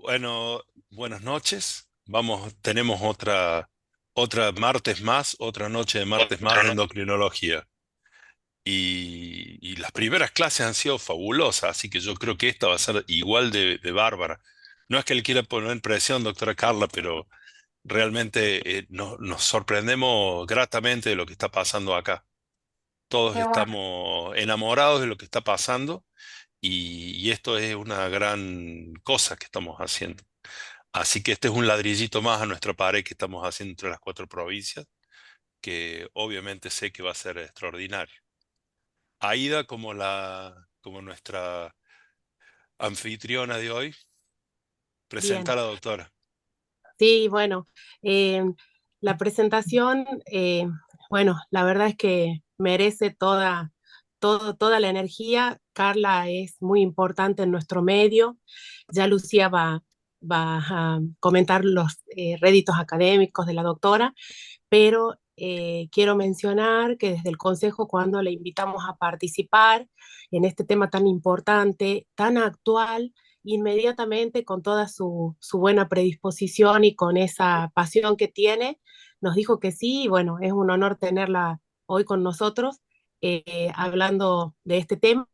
Bueno, buenas noches. Tenemos otra martes más, otra noche de martes más de endocrinología. Y las primeras clases han sido fabulosas, así que yo creo que esta va a ser igual de bárbara. No es que le quiera poner presión, doctora Carla, pero realmente nos sorprendemos gratamente de lo que está pasando acá. Todos Qué bueno, estamos enamorados de lo que está pasando y esto es una gran cosa que estamos haciendo. Así que este es un ladrillito más a nuestra pared que estamos haciendo entre las cuatro provincias, que obviamente sé que va a ser extraordinario. Aida, como nuestra anfitriona de hoy, presenta bien. a la doctora. Sí, bueno, eh, la presentación, bueno, la verdad es que merece toda la energía. Carla es muy importante en nuestro medio. Ya Lucía va a comentar los réditos académicos de la doctora, pero quiero mencionar que desde el Consejo, cuando le invitamos a participar en este tema tan importante, tan actual, inmediatamente con toda su buena predisposición y con esa pasión que tiene, nos dijo que sí, y bueno, es un honor tenerla hoy con nosotros hablando de este tema.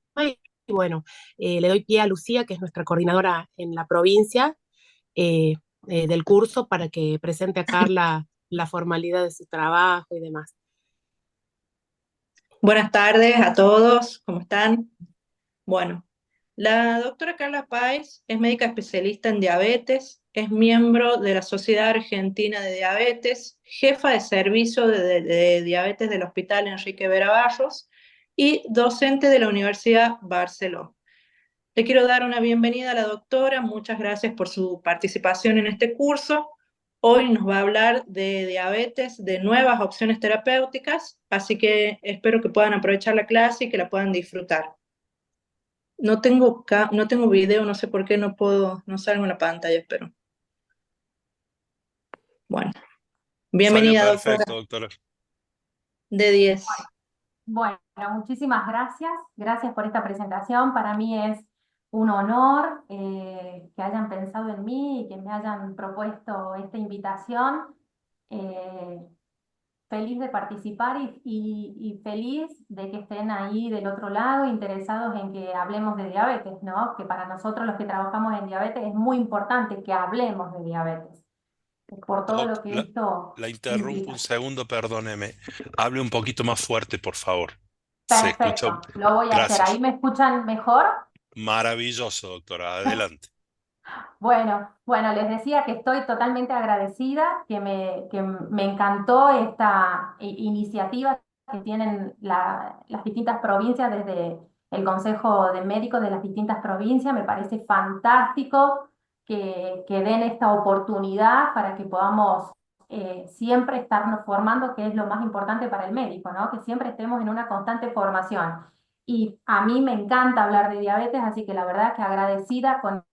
Y bueno, le doy pie a Lucía, que es nuestra coordinadora en la provincia, eh, del curso, para que presente a Carla la formalidad de su trabajo y demás. Buenas tardes a todos, ¿cómo están? Bueno, la doctora Carla Páez es médica especialista en diabetes, es miembro de la Sociedad Argentina de Diabetes, jefa de servicio de diabetes del Hospital Enrique Vera Barros y docente de la Universidad Barcelona. Le quiero dar una bienvenida a la doctora, muchas gracias por su participación en este curso. Hoy nos va a hablar de diabetes, de nuevas opciones terapéuticas, así que espero que puedan aprovechar la clase y que la puedan disfrutar. No tengo video, no sé por qué no puedo, no salgo en la pantalla, pero bueno. Salió Bienvenida, doctora, perfecto, doctora. de 10. Bueno, muchísimas gracias. Gracias por esta presentación. Para mí es un honor que hayan pensado en mí y que me hayan propuesto esta invitación. Eh, Feliz de participar y feliz de que estén ahí del otro lado interesados en que hablemos de diabetes, ¿no? Que para nosotros los que trabajamos en diabetes es muy importante que hablemos de diabetes, por todo Doc, lo que la, esto la interrumpo un implica. segundo, perdóneme. Hable un poquito más fuerte, por favor. Se escucha. Perfecto, lo voy a hacer. ¿Ahí Gracias. me escuchan mejor? Maravilloso, doctora. Adelante. Bueno, les decía que estoy totalmente agradecida, que me encantó esta iniciativa que tienen las distintas provincias desde el Consejo de Médicos de las distintas provincias. Me parece fantástico que den esta oportunidad para que podamos siempre estarnos formando, que es lo más importante para el médico, ¿no? Que siempre estemos en una constante formación. Y a mí me encanta hablar de diabetes, así que la verdad que agradecida con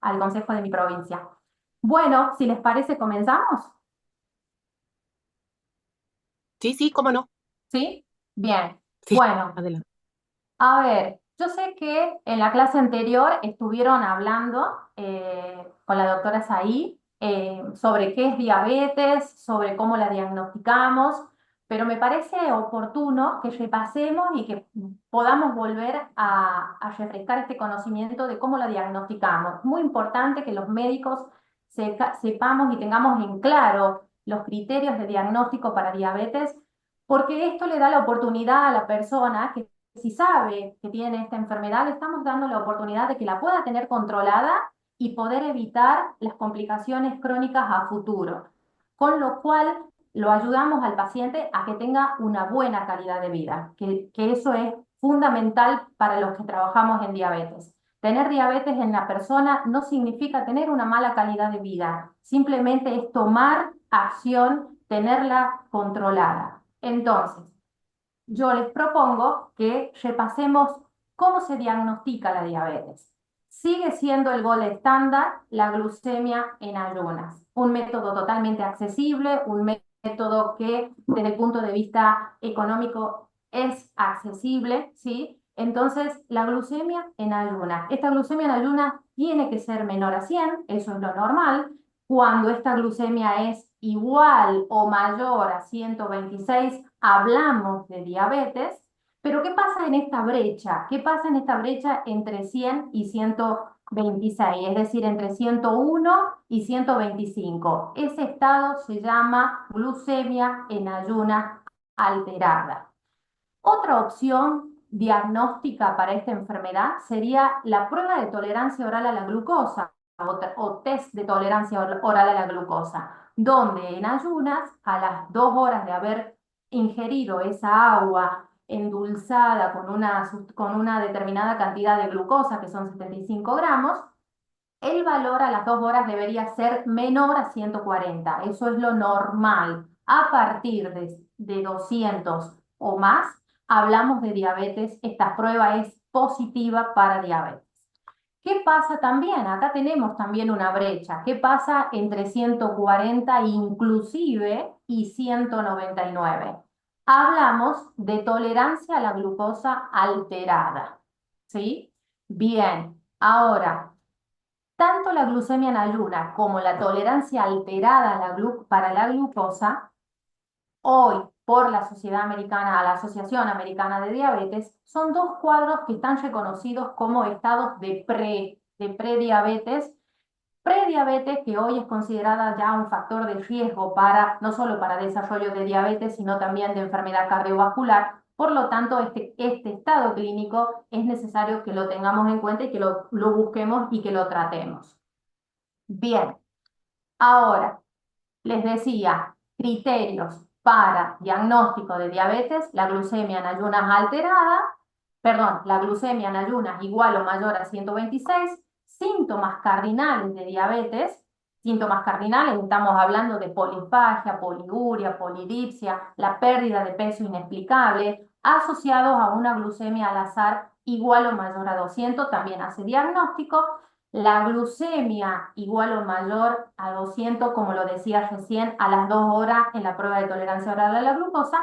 al consejo de mi provincia. Bueno, si les parece, comenzamos. Sí, sí, cómo no. ¿Sí? Bien. Sí, Bueno, adelante. a ver, yo sé que en la clase anterior estuvieron hablando con la doctora Saí sobre qué es diabetes, sobre cómo la diagnosticamos, pero me parece oportuno que repasemos y que podamos volver a refrescar este conocimiento de cómo la diagnosticamos. Muy importante que los médicos sepamos y tengamos en claro los criterios de diagnóstico para diabetes, porque esto le da la oportunidad a la persona que si sabe que tiene esta enfermedad, le estamos dando la oportunidad de que la pueda tener controlada y poder evitar las complicaciones crónicas a futuro. Con lo cual, lo ayudamos al paciente a que tenga una buena calidad de vida, que eso es fundamental para los que trabajamos en diabetes. Tener diabetes en la persona no significa tener una mala calidad de vida, simplemente es tomar acción, tenerla controlada. Entonces, yo les propongo que repasemos cómo se diagnostica la diabetes. Sigue siendo el gol estándar la glucemia en ayunas, un método totalmente accesible, un método que desde el punto de vista económico es accesible, ¿sí? Entonces, la glucemia en ayunas. Esta glucemia en ayunas tiene que ser menor a 100, eso es lo normal. Cuando esta glucemia es igual o mayor a 126, hablamos de diabetes. Pero ¿qué pasa en esta brecha? ¿Qué pasa en esta brecha entre 100 y 126? Es decir, entre 101 y 125. Ese estado se llama glucemia en ayunas alterada. Otra opción diagnóstica para esta enfermedad sería la prueba de tolerancia oral a la glucosa o test de tolerancia oral a la glucosa, donde en ayunas, a las 2 horas de haber ingerido esa agua endulzada con una determinada cantidad de glucosa, que son 75 gramos, el valor a las 2 horas debería ser menor a 140. Eso es lo normal. A partir de 200 o más, hablamos de diabetes. Esta prueba es positiva para diabetes. ¿Qué pasa también? Acá tenemos también una brecha. ¿Qué pasa entre 140 inclusive y 199? Hablamos de tolerancia a la glucosa alterada. ¿Sí? Bien. Ahora, tanto la glucemia en ayuna como la tolerancia alterada para la glucosa, hoy por la Sociedad Americana, la Asociación Americana de Diabetes, son dos cuadros que están reconocidos como estados de prediabetes. Prediabetes, que hoy es considerada ya un factor de riesgo para, no solo para desarrollo de diabetes, sino también de enfermedad cardiovascular. Por lo tanto, este estado clínico es necesario que lo tengamos en cuenta y que lo busquemos y que lo tratemos. Bien, ahora les decía, criterios para diagnóstico de diabetes: la glucemia en ayunas alterada, perdón, la glucemia en ayunas igual o mayor a 126, síntomas cardinales de diabetes. Síntomas cardinales, estamos hablando de polifagia, poliuria, polidipsia, la pérdida de peso inexplicable, asociados a una glucemia al azar igual o mayor a 200, también hace diagnóstico. La glucemia igual o mayor a 200, como lo decía recién, a las 2 horas en la prueba de tolerancia oral a la glucosa.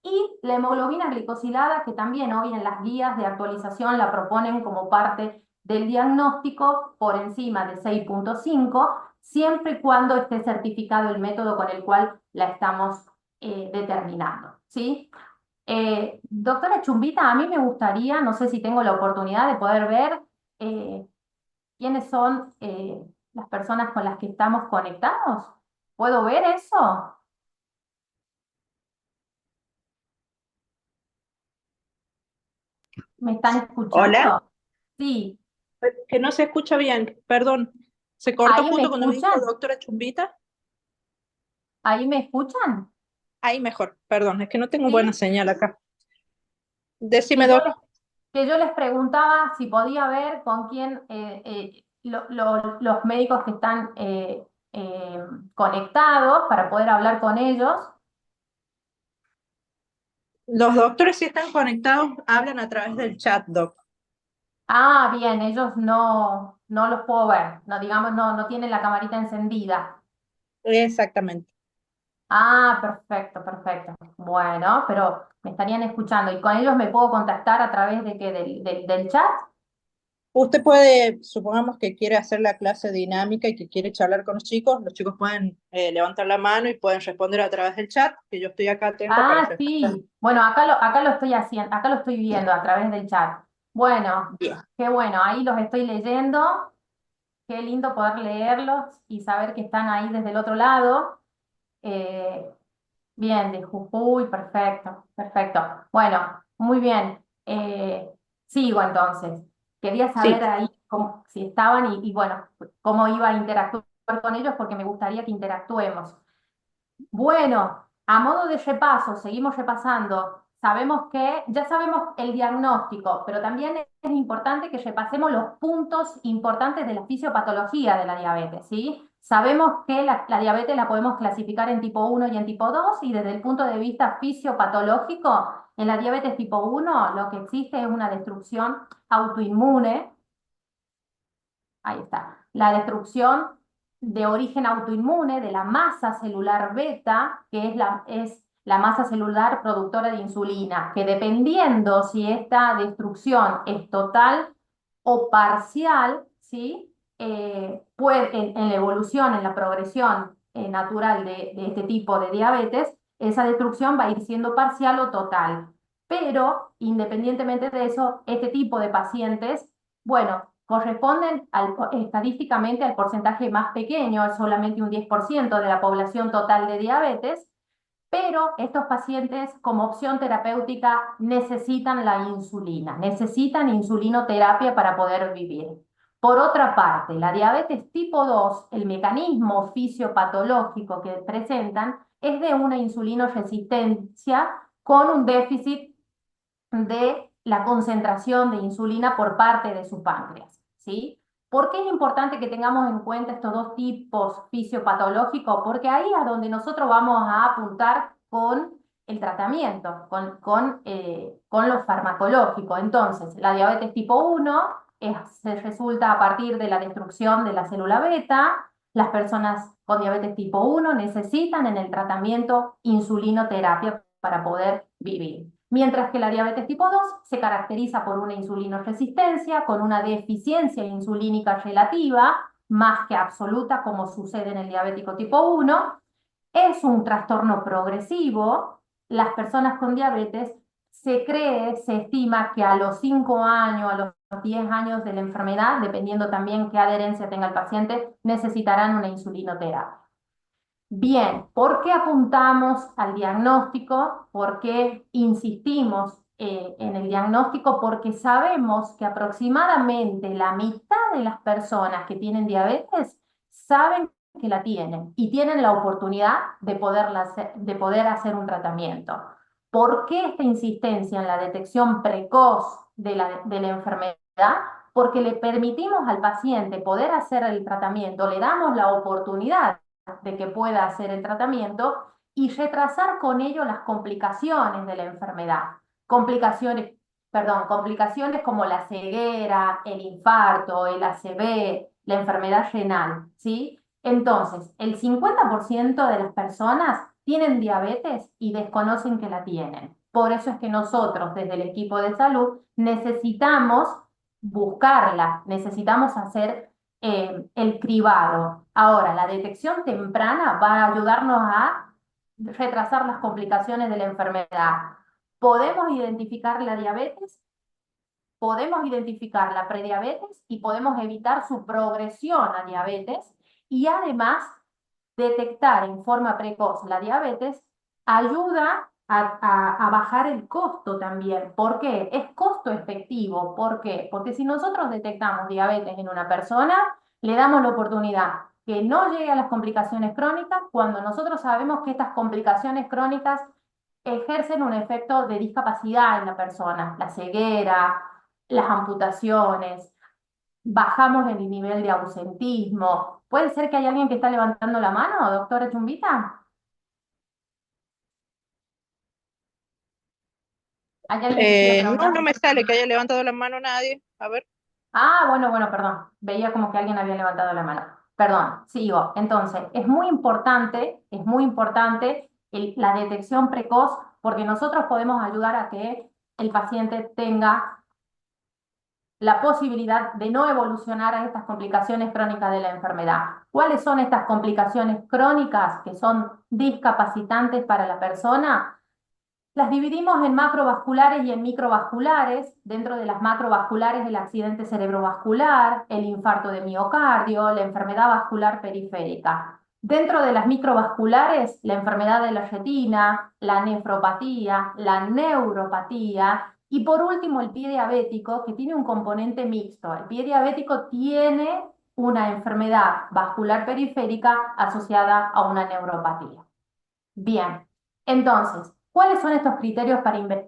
Y la hemoglobina glicosilada, que también hoy en las guías de actualización la proponen como parte del diagnóstico, por encima de 6,5, siempre y cuando esté certificado el método con el cual la estamos determinando, ¿sí? Doctora Chumbita, a mí me gustaría, no sé si tengo la oportunidad de poder ver eh, quiénes son las personas con las que estamos conectados. ¿Puedo ver eso? ¿Me están Hola, escuchando? Sí. que no se escucha bien, perdón. ¿Se cortó ¿Ahí me justo cuando me dijo escuchan? doctora Chumbita? ¿Ahí me escuchan? Ahí mejor, perdón, es que no tengo buena ¿Sí? señal acá. Decime, Que yo doc. les, que yo les preguntaba si podía ver con quién los médicos que están conectados para poder hablar con ellos. Los doctores si están conectados hablan a través del chat, doc. Ah, bien, ellos no los puedo ver, no, digamos, no tienen la camarita encendida. Exactamente. Ah, perfecto, perfecto. Bueno, pero me estarían escuchando. ¿Y con ellos me puedo contactar a través de qué? ¿Del chat? Usted puede, supongamos que quiere hacer la clase dinámica y que quiere charlar con los chicos pueden levantar la mano y pueden responder a través del chat, que yo estoy acá atenta para Ah, responder. sí. Bueno, acá lo estoy haciendo, acá lo estoy viendo a través del chat. Bueno, Bien. qué bueno, ahí los estoy leyendo. Qué lindo poder leerlos y saber que están ahí desde el otro lado. Eh, Bien, de Jujuy, perfecto, perfecto. Bueno, muy bien. Sigo entonces. Quería Sí. saber ahí si estaban y bueno, cómo iba a interactuar con ellos porque me gustaría que interactuemos. Bueno, a modo de repaso, seguimos repasando. Ya sabemos el diagnóstico, pero también es importante que repasemos los puntos importantes de la fisiopatología de la diabetes, ¿sí? Sabemos que la diabetes la podemos clasificar en tipo 1 y en tipo 2, y desde el punto de vista fisiopatológico, en la diabetes tipo 1 lo que existe es una destrucción autoinmune. Ahí está. La destrucción de origen autoinmune de la masa celular beta, que es la masa celular productora de insulina, que dependiendo si esta destrucción es total o parcial, ¿sí? Puede, en la evolución, en la progresión natural de este tipo de diabetes, esa destrucción va a ir siendo parcial o total. Pero, independientemente de eso, este tipo de pacientes, bueno, corresponden estadísticamente al porcentaje más pequeño, es solamente un 10% de la población total de diabetes, pero estos pacientes como opción terapéutica necesitan la insulina, necesitan insulinoterapia para poder vivir. Por otra parte, la diabetes tipo 2, el mecanismo fisiopatológico que presentan es de una insulinoresistencia con un déficit de la concentración de insulina por parte de su páncreas, ¿sí? ¿Por qué es importante que tengamos en cuenta estos dos tipos fisiopatológicos? Porque ahí es a donde nosotros vamos a apuntar con el tratamiento, con lo farmacológico. Entonces, la diabetes tipo 1 se resulta a partir de la destrucción de la célula beta. Las personas con diabetes tipo 1 necesitan en el tratamiento insulinoterapia para poder vivir. Mientras que la diabetes tipo 2 se caracteriza por una insulinoresistencia, con una deficiencia insulínica relativa, más que absoluta, como sucede en el diabético tipo 1. Es un trastorno progresivo. Las personas con diabetes se estima que a los 5 años, a los 10 años de la enfermedad, dependiendo también qué adherencia tenga el paciente, necesitarán una insulinoterapia. Bien, ¿por qué apuntamos al diagnóstico? ¿Por qué insistimos en el diagnóstico? Porque sabemos que aproximadamente la mitad de las personas que tienen diabetes saben que la tienen y tienen la oportunidad de de poder hacer un tratamiento. ¿Por qué esta insistencia en la detección precoz de la enfermedad? Porque le permitimos al paciente poder hacer el tratamiento, le damos la oportunidad de que pueda hacer el tratamiento y retrasar con ello las complicaciones de la enfermedad. Complicaciones como la ceguera, el infarto, el ACV, la enfermedad renal, ¿sí? Entonces, el 50% de las personas tienen diabetes y desconocen que la tienen. Por eso es que nosotros, desde el equipo de salud, necesitamos buscarla, necesitamos hacer el cribado. Ahora, la detección temprana va a ayudarnos a retrasar las complicaciones de la enfermedad. Podemos identificar la diabetes, podemos identificar la prediabetes y podemos evitar su progresión a diabetes y además detectar en forma precoz la diabetes ayuda a bajar el costo también. ¿Por qué? Es costo efectivo. ¿Por qué? Porque si nosotros detectamos diabetes en una persona, le damos la oportunidad que no llegue a las complicaciones crónicas cuando nosotros sabemos que estas complicaciones crónicas ejercen un efecto de discapacidad en la persona, la ceguera, las amputaciones, bajamos el nivel de ausentismo. ¿Puede ser que hay alguien que está levantando la mano, doctora Chumbita? ¿Hay alguien que quiere No, preguntar? no me sale que haya levantado la mano nadie. A ver. Ah, bueno, perdón. Veía como que alguien había levantado la mano. Perdón, sigo. Entonces, es muy importante la detección precoz porque nosotros podemos ayudar a que el paciente tenga la posibilidad de no evolucionar a estas complicaciones crónicas de la enfermedad. ¿Cuáles son estas complicaciones crónicas que son discapacitantes para la persona? Las dividimos en macrovasculares y en microvasculares. Dentro de las macrovasculares, el accidente cerebrovascular, el infarto de miocardio, la enfermedad vascular periférica. Dentro de las microvasculares, la enfermedad de la retina, la nefropatía, la neuropatía y por último el pie diabético, que tiene un componente mixto. El pie diabético tiene una enfermedad vascular periférica asociada a una neuropatía. Bien, entonces, ¿cuáles son estos criterios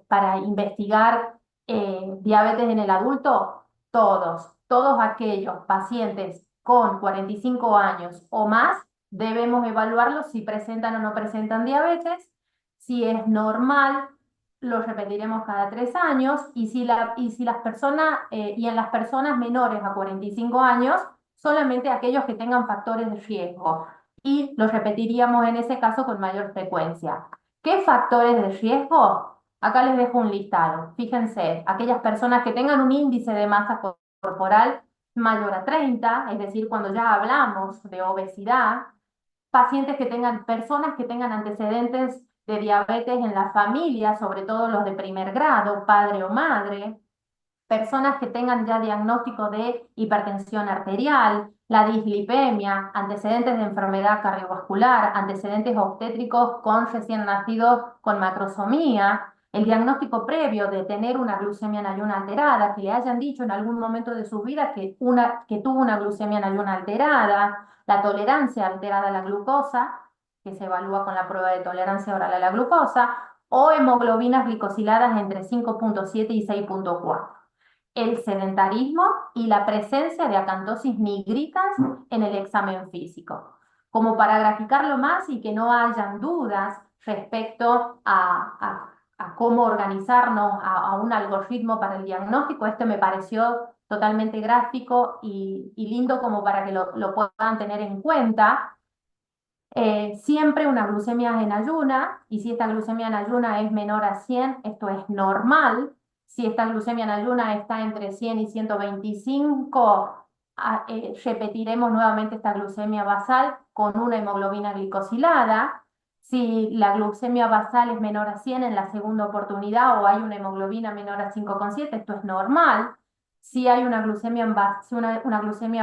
para investigar diabetes en el adulto? Todos aquellos pacientes con 45 años o más, debemos evaluarlos si presentan o no presentan diabetes. Si es normal, lo repetiremos cada 3 años. Y si las personas, y en las personas menores a 45 años, solamente aquellos que tengan factores de riesgo y lo repetiríamos en ese caso con mayor frecuencia. ¿Qué factores de riesgo? Acá les dejo un listado. Fíjense, aquellas personas que tengan un índice de masa corporal mayor a 30, es decir, cuando ya hablamos de obesidad, pacientes que tengan, personas que tengan antecedentes de diabetes en la familia, sobre todo los de primer grado, padre o madre, personas que tengan ya diagnóstico de hipertensión arterial, la dislipemia, antecedentes de enfermedad cardiovascular, antecedentes obstétricos con recién nacidos con macrosomía, el diagnóstico previo de tener una glucemia en ayuno alterada, que le hayan dicho en algún momento de su vida que tuvo una glucemia en ayuno alterada, la tolerancia alterada a la glucosa, que se evalúa con la prueba de tolerancia oral a la glucosa, o hemoglobinas glicosiladas entre 5,7 y 6,4, el sedentarismo y la presencia de acantosis nigritas en el examen físico. Como para graficarlo más y que no hayan dudas respecto a cómo organizarnos a un algoritmo para el diagnóstico, esto me pareció totalmente gráfico y lindo como para que lo puedan tener en cuenta. Siempre una glucemia en ayuna, y si esta glucemia en ayuna es menor a 100, esto es normal. Si esta glucemia en ayuna está entre 100 y 125, repetiremos nuevamente esta glucemia basal con una hemoglobina glicosilada. Si la glucemia basal es menor a 100 en la segunda oportunidad o hay una hemoglobina menor a 5,7, esto es normal. Si hay una glucemia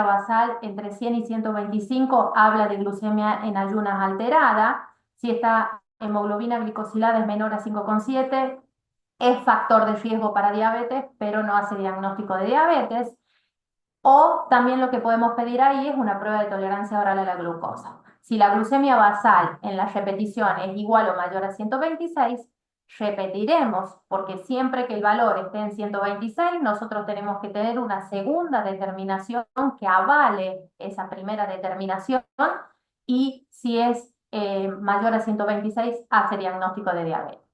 basal entre 100 y 125, habla de glucemia en ayunas alterada. Si esta hemoglobina glicosilada es menor a 5,7, es factor de riesgo para diabetes, pero no hace diagnóstico de diabetes. O también lo que podemos pedir ahí es una prueba de tolerancia oral a la glucosa. Si la glucemia basal en la repetición es igual o mayor a 126, repetiremos, porque siempre que el valor esté en 126, nosotros tenemos que tener una segunda determinación que avale esa primera determinación, y si es mayor a 126, hace diagnóstico de diabetes.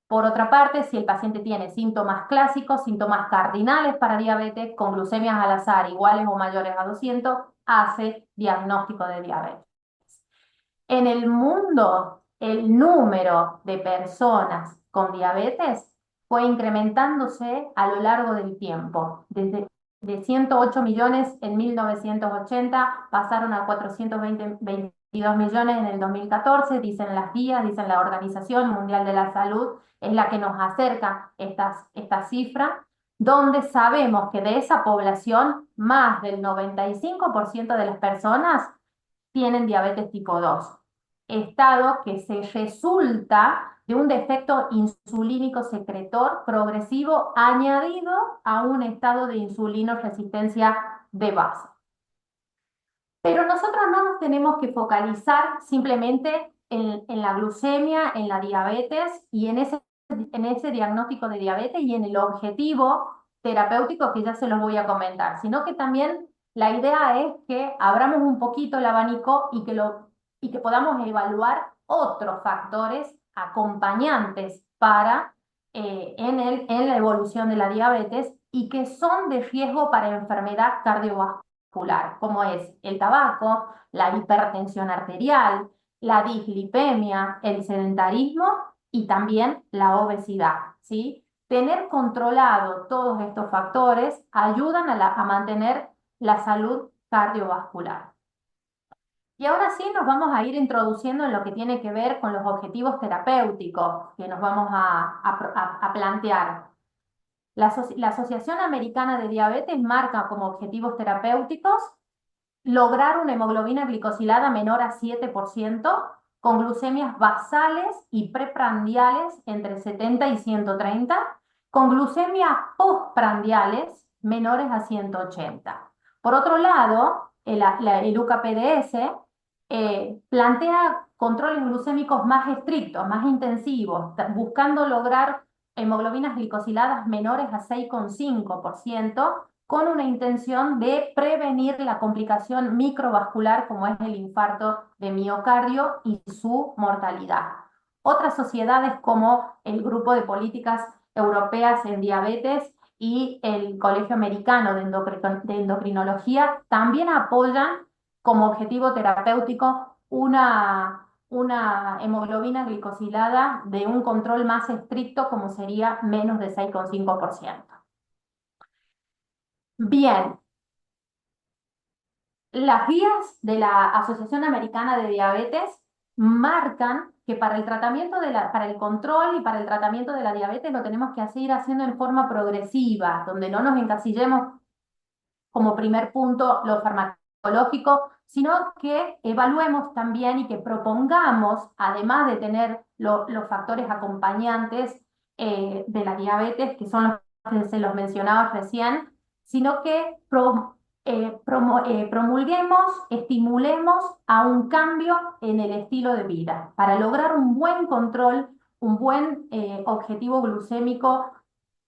Por otra parte, si el paciente tiene síntomas clásicos, síntomas cardinales para diabetes, con glucemias al azar iguales o mayores a 200, hace diagnóstico de diabetes. En el mundo, el número de personas con diabetes fue incrementándose a lo largo del tiempo. Desde de 108 millones en 1980 pasaron a 422 millones en el 2014, dicen las guías, dicen la Organización Mundial de la Salud, es la que nos acerca esta cifra, donde sabemos que de esa población, más del 95% de las personas tienen diabetes tipo 2, estado que se resulta de un defecto insulínico secretor progresivo añadido a un estado de insulinoresistencia de base. Pero nosotros no nos tenemos que focalizar simplemente en la glucemia, en la diabetes y en ese diagnóstico de diabetes y en el objetivo terapéutico que ya se los voy a comentar, sino que también la idea es que abramos un poquito el abanico y que podamos evaluar otros factores acompañantes en la evolución de la diabetes y que son de riesgo para enfermedad cardiovascular, como es el tabaco, la hipertensión arterial, la dislipemia, el sedentarismo y también la obesidad, ¿sí? Tener controlado todos estos factores ayudan a mantener la salud cardiovascular. Y ahora sí nos vamos a ir introduciendo en lo que tiene que ver con los objetivos terapéuticos que nos vamos a plantear. La Asociación Americana de Diabetes marca como objetivos terapéuticos lograr una hemoglobina glicosilada menor a 7%, con glucemias basales y preprandiales entre 70 y 130, con glucemias postprandiales menores a 180. Por otro lado, el UCAPDS plantea controles glucémicos más estrictos, más intensivos, buscando lograr hemoglobinas glicosiladas menores a 6,5%, con una intención de prevenir la complicación microvascular como es el infarto de miocardio y su mortalidad. Otras sociedades como el Grupo de Políticas Europeas en Diabetes y el Colegio Americano de Endocrinología también apoyan como objetivo terapéutico una una hemoglobina glicosilada de un control más estricto como sería menos de 6,5%. Bien, las guías de la Asociación Americana de Diabetes marcan que para el tratamiento para el control y para el tratamiento de la diabetes lo tenemos que seguir haciendo en forma progresiva, donde no nos encasillemos como primer punto lo farmacológico, sino que evaluemos también y que propongamos, además de tener los factores acompañantes de la diabetes, que son los que se los mencionaba recién, sino que promulguemos, estimulemos a un cambio en el estilo de vida para lograr un buen control, un buen objetivo glucémico,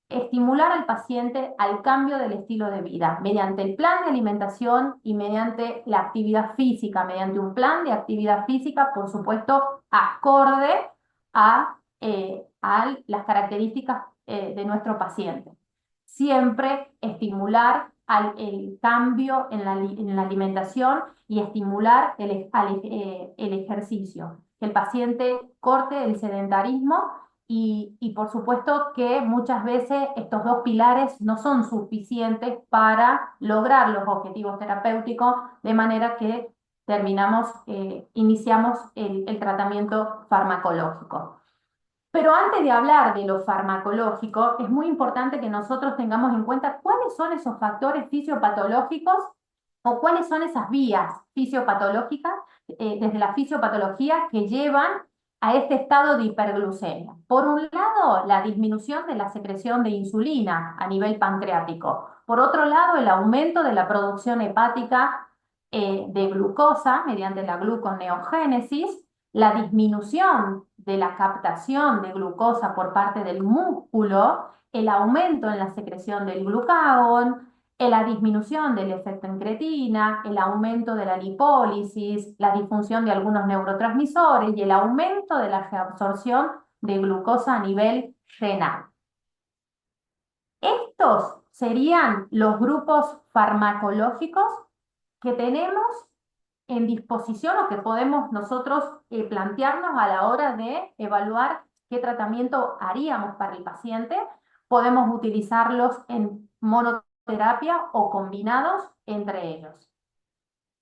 estimular al paciente al cambio del estilo de vida mediante el plan de alimentación y mediante la actividad física, mediante un plan de actividad física, por supuesto, acorde a las características de nuestro paciente. Siempre estimular el cambio en la alimentación y estimular el ejercicio. Que el paciente corte el sedentarismo y por supuesto que muchas veces estos dos pilares no son suficientes para lograr los objetivos terapéuticos, de manera que iniciamos el tratamiento farmacológico. Pero antes de hablar de lo farmacológico, es muy importante que nosotros tengamos en cuenta cuáles son esos factores fisiopatológicos o cuáles son esas vías fisiopatológicas desde la fisiopatología que llevan a este estado de hiperglucemia. Por un lado, la disminución de la secreción de insulina a nivel pancreático. Por otro lado, el aumento de la producción hepática de glucosa mediante la gluconeogénesis, la disminución de la captación de glucosa por parte del músculo, el aumento en la secreción del glucagón, la disminución del efecto incretina, el aumento de la lipólisis, la disfunción de algunos neurotransmisores y el aumento de la reabsorción de glucosa a nivel renal. Estos serían los grupos farmacológicos que tenemos en disposición o que podemos nosotros plantearnos a la hora de evaluar qué tratamiento haríamos para el paciente. Podemos utilizarlos en monoterapia o combinados entre ellos.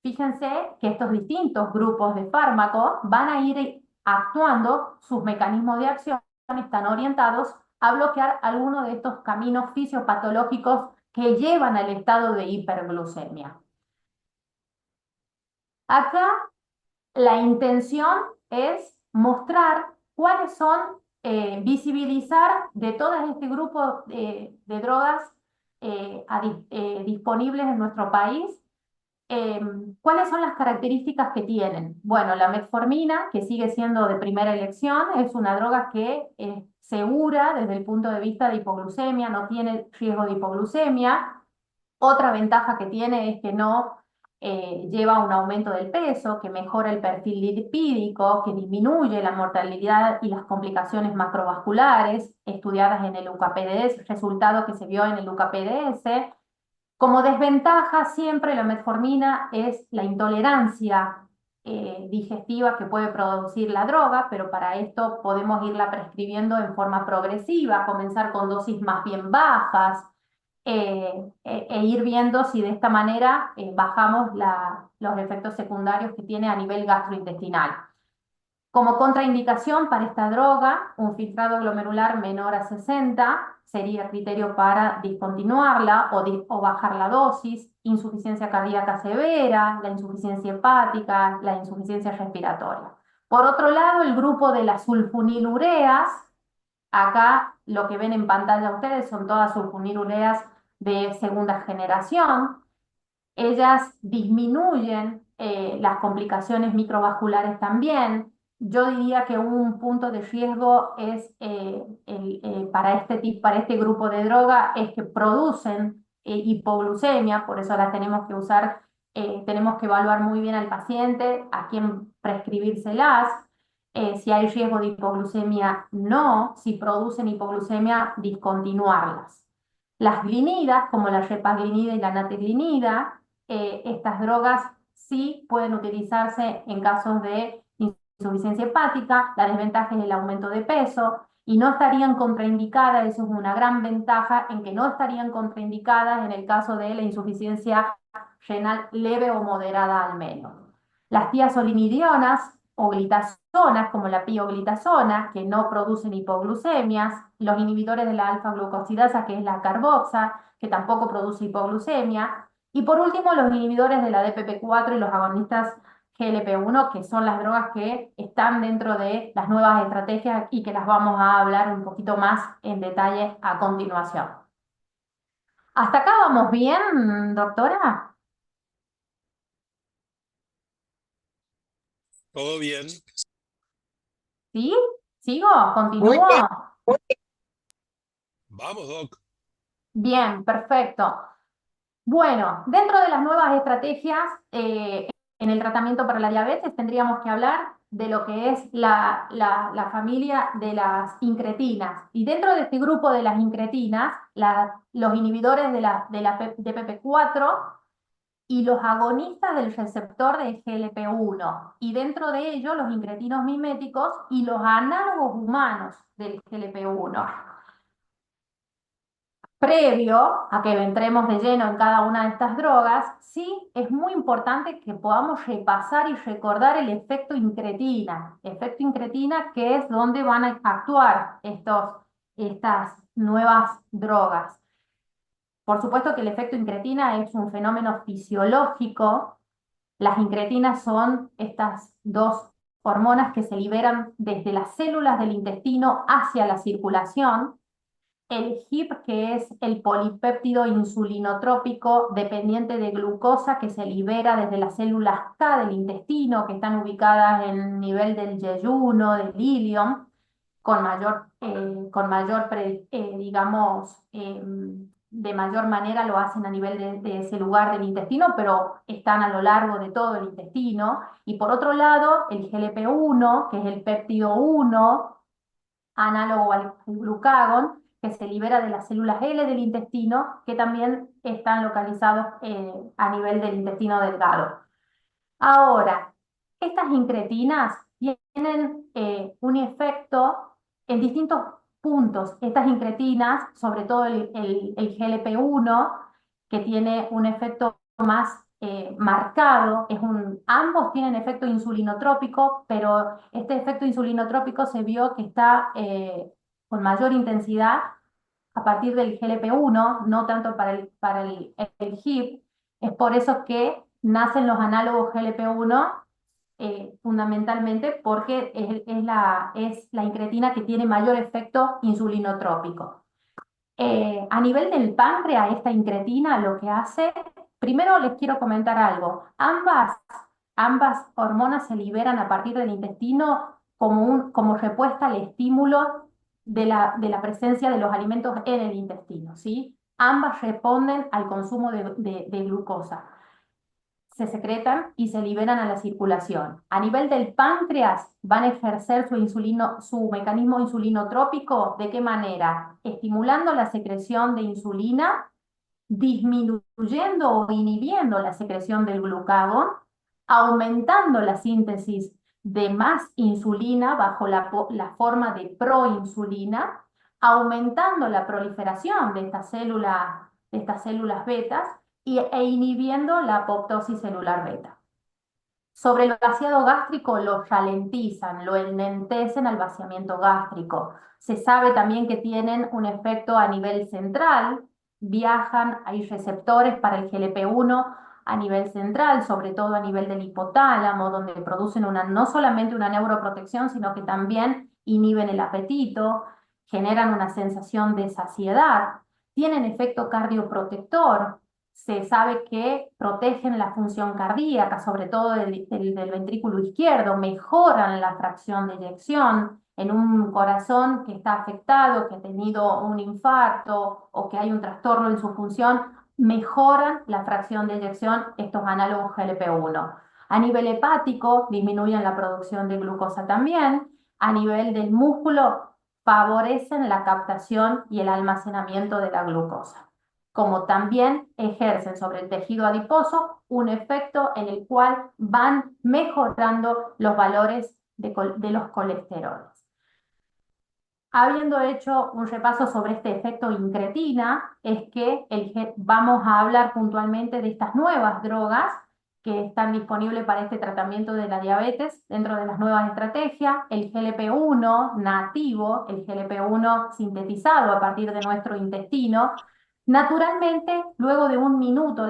Fíjense que estos distintos grupos de fármacos van a ir actuando, sus mecanismos de acción están orientados a bloquear algunos de estos caminos fisiopatológicos que llevan al estado de hiperglucemia. Acá la intención es mostrar cuáles son, visibilizar de todo este grupo de drogas disponibles en nuestro país, cuáles son las características que tienen. Bueno, la metformina, que sigue siendo de primera elección, es una droga que es segura desde el punto de vista de hipoglucemia, no tiene riesgo de hipoglucemia. Otra ventaja que tiene es que no lleva a un aumento del peso, que mejora el perfil lipídico, que disminuye la mortalidad y las complicaciones macrovasculares estudiadas en el UKPDS, resultado que se vio en el UKPDS. Como desventaja siempre la metformina es la intolerancia digestiva que puede producir la droga, pero para esto podemos irla prescribiendo en forma progresiva, comenzar con dosis más bien bajas, ir viendo si de esta manera bajamos los efectos secundarios que tiene a nivel gastrointestinal. Como contraindicación para esta droga, un filtrado glomerular menor a 60 sería criterio para discontinuarla o bajar la dosis, insuficiencia cardíaca severa, la insuficiencia hepática, la insuficiencia respiratoria. Por otro lado, el grupo de las sulfonilureas, acá lo que ven en pantalla ustedes son todas sulfonilureas de segunda generación. Ellas disminuyen las complicaciones microvasculares también. Yo diría que un punto de riesgo es para este grupo de droga es que producen hipoglucemia, por eso las tenemos que usar, tenemos que evaluar muy bien al paciente, a quién prescribírselas. Si hay riesgo de hipoglucemia, no. Si producen hipoglucemia, discontinuarlas. Las glinidas, como la repaglinida y la nataglinida, estas drogas sí pueden utilizarse en casos de insuficiencia hepática, la desventaja es el aumento de peso, y no estarían contraindicadas, eso es una gran ventaja, en que no estarían contraindicadas en el caso de la insuficiencia renal leve o moderada al menos. Las tiazolinidionas o glitazonas, como la pioglitazona, que no producen hipoglucemias, los inhibidores de la alfa-glucosidasa, que es la carboxa, que tampoco produce hipoglucemia, y por último los inhibidores de la DPP4 y los agonistas GLP-1, que son las drogas que están dentro de las nuevas estrategias y que las vamos a hablar un poquito más en detalle a continuación. ¿Hasta acá vamos bien, doctora? Todo bien. ¿Sí? ¿Sigo? Muy ¿Continúo? bien. Vamos, Doc. Bien, perfecto. Bueno, dentro de las nuevas estrategias en el tratamiento para la diabetes tendríamos que hablar de lo que es la familia de las incretinas. Y dentro de este grupo de las incretinas, los inhibidores de DPP4 y los agonistas del receptor de GLP-1. Y dentro de ello, los incretinos miméticos y los análogos humanos del GLP-1. Previo a que entremos de lleno en cada una de estas drogas, sí es muy importante que podamos repasar y recordar el efecto incretina que es donde van a actuar estas nuevas drogas. Por supuesto que el efecto incretina es un fenómeno fisiológico. Las incretinas son estas dos hormonas que se liberan desde las células del intestino hacia la circulación. El HIP, que es el polipéptido insulinotrópico dependiente de glucosa que se libera desde las células K del intestino, que están ubicadas en el nivel del yeyuno, del ilion, digamos, de mayor manera lo hacen a nivel de ese lugar del intestino, pero están a lo largo de todo el intestino. Y por otro lado, el GLP-1, que es el péptido 1, análogo al glucagón, que se libera de las células L del intestino, que también están localizados a nivel del intestino delgado. Ahora, estas incretinas tienen un efecto en distintos puntos. Estas incretinas, sobre todo el GLP-1, que tiene un efecto más marcado, ambos tienen efecto insulinotrópico, pero este efecto insulinotrópico se vio que está con mayor intensidad a partir del GLP-1, no tanto para el HIP. Es por eso que nacen los análogos GLP-1 fundamentalmente porque es la incretina que tiene mayor efecto insulinotrópico. A nivel del páncreas, esta incretina lo que hace, primero les quiero comentar algo, ambas hormonas se liberan a partir del intestino como respuesta al estímulo de la presencia de los alimentos en el intestino, ¿sí? Ambas responden al consumo de glucosa, se secretan y se liberan a la circulación. A nivel del páncreas, van a ejercer su mecanismo insulinotrópico. ¿De qué manera? Estimulando la secreción de insulina, disminuyendo o inhibiendo la secreción del glucagón, aumentando la síntesis de más insulina bajo la forma de proinsulina, aumentando la proliferación de estas células betas e inhibiendo la apoptosis celular beta. Sobre el vaciado gástrico lo ralentizan, lo enlentecen al vaciamiento gástrico. Se sabe también que tienen un efecto a nivel central, hay receptores para el GLP-1 a nivel central, sobre todo a nivel del hipotálamo, donde producen no solamente una neuroprotección, sino que también inhiben el apetito, generan una sensación de saciedad, tienen efecto cardioprotector. Se sabe que protegen la función cardíaca, sobre todo del ventrículo izquierdo, mejoran la fracción de eyección en un corazón que está afectado, que ha tenido un infarto o que hay un trastorno en su función, mejoran la fracción de eyección estos análogos GLP-1. A nivel hepático, disminuyen la producción de glucosa también. A nivel del músculo, favorecen la captación y el almacenamiento de la glucosa, como también ejercen sobre el tejido adiposo un efecto en el cual van mejorando los valores de los colesteroles. Habiendo hecho un repaso sobre este efecto incretina, es que vamos a hablar puntualmente de estas nuevas drogas que están disponibles para este tratamiento de la diabetes dentro de las nuevas estrategias, el GLP-1 nativo, el GLP-1 sintetizado a partir de nuestro intestino. Naturalmente, luego de un minuto,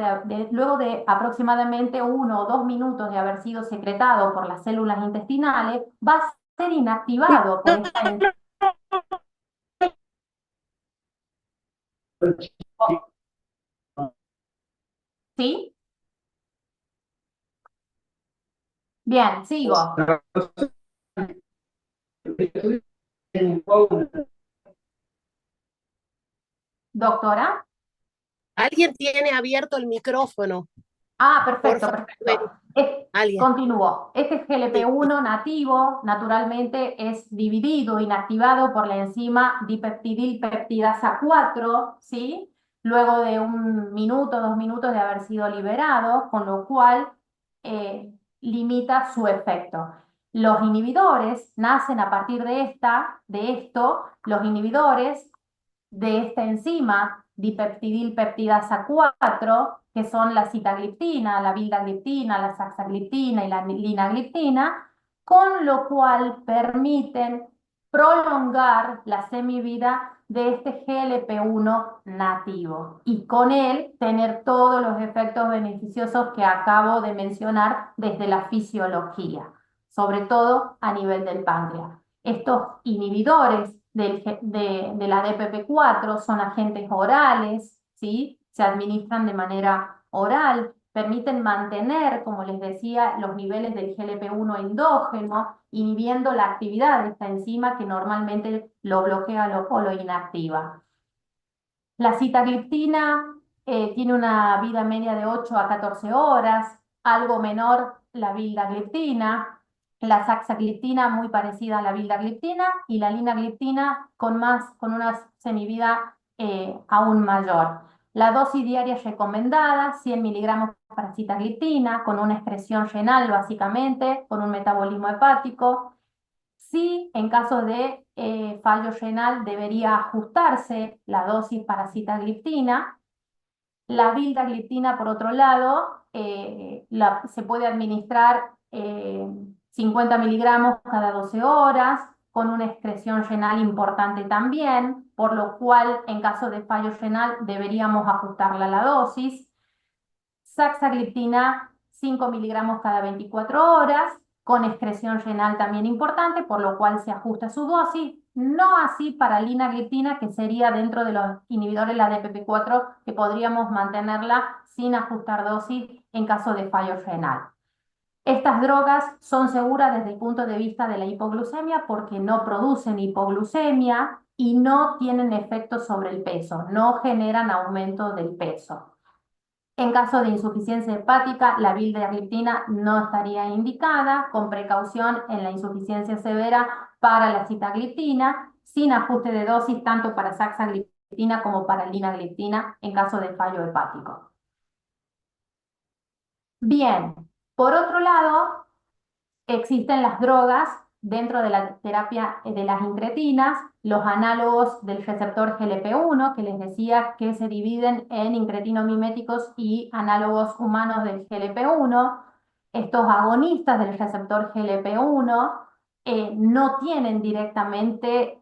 luego de aproximadamente 1 o 2 minutos de haber sido secretado por las células intestinales, va a ser inactivado por esta enzima. ¿Sí? Bien, sigo. Doctora. Alguien tiene abierto el micrófono. Ah, Por perfecto, favor, perfecto. alguien. Continúo. Este Sí. GLP-1 nativo, naturalmente, es dividido, inactivado por la enzima dipeptidilpeptidasa 4, ¿sí? Luego de 1 minuto, 2 minutos de haber sido liberado, con lo cual limita su efecto. Los inhibidores nacen a partir de esto, los inhibidores de esta enzima dipeptidilpeptidasa 4, que son la sitagliptina, la vildagliptina, la saxagliptina y la linagliptina, con lo cual permiten prolongar la semivida de este GLP-1 nativo y con él tener todos los efectos beneficiosos que acabo de mencionar desde la fisiología, sobre todo a nivel del páncreas. Estos inhibidores de la DPP4 son agentes orales, ¿sí? Se administran de manera oral, permiten mantener, como les decía, los niveles del GLP-1 endógeno, inhibiendo la actividad de esta enzima que normalmente lo bloquea o lo inactiva. La sitagliptina tiene una vida media de 8 a 14 horas, algo menor la vildagliptina, la saxagliptina muy parecida a la vildagliptina y la linagliptina con una semivida aún mayor. La dosis diaria recomendada, 100 miligramos para sitagliptina, con una excreción renal básicamente, con un metabolismo hepático. Sí, en caso de fallo renal debería ajustarse la dosis para sitagliptina. La vildagliptina, por otro lado, se puede administrar 50 miligramos cada 12 horas, con una excreción renal importante también, por lo cual en caso de fallo renal deberíamos ajustarla la dosis. Saxagliptina, 5 miligramos cada 24 horas, con excreción renal también importante, por lo cual se ajusta su dosis. No así para linagliptina, que sería dentro de los inhibidores la DPP4, que podríamos mantenerla sin ajustar dosis en caso de fallo renal. Estas drogas son seguras desde el punto de vista de la hipoglucemia porque no producen hipoglucemia y no tienen efecto sobre el peso, no generan aumento del peso. En caso de insuficiencia hepática, la vildagliptina no estaría indicada, con precaución en la insuficiencia severa para la sitagliptina, sin ajuste de dosis tanto para saxagliptina como para linagliptina en caso de fallo hepático. Bien, por otro lado, existen las drogas dentro de la terapia de las incretinas, los análogos del receptor GLP-1, que les decía que se dividen en incretinomiméticos y análogos humanos del GLP-1. Estos agonistas del receptor GLP-1 no tienen directamente,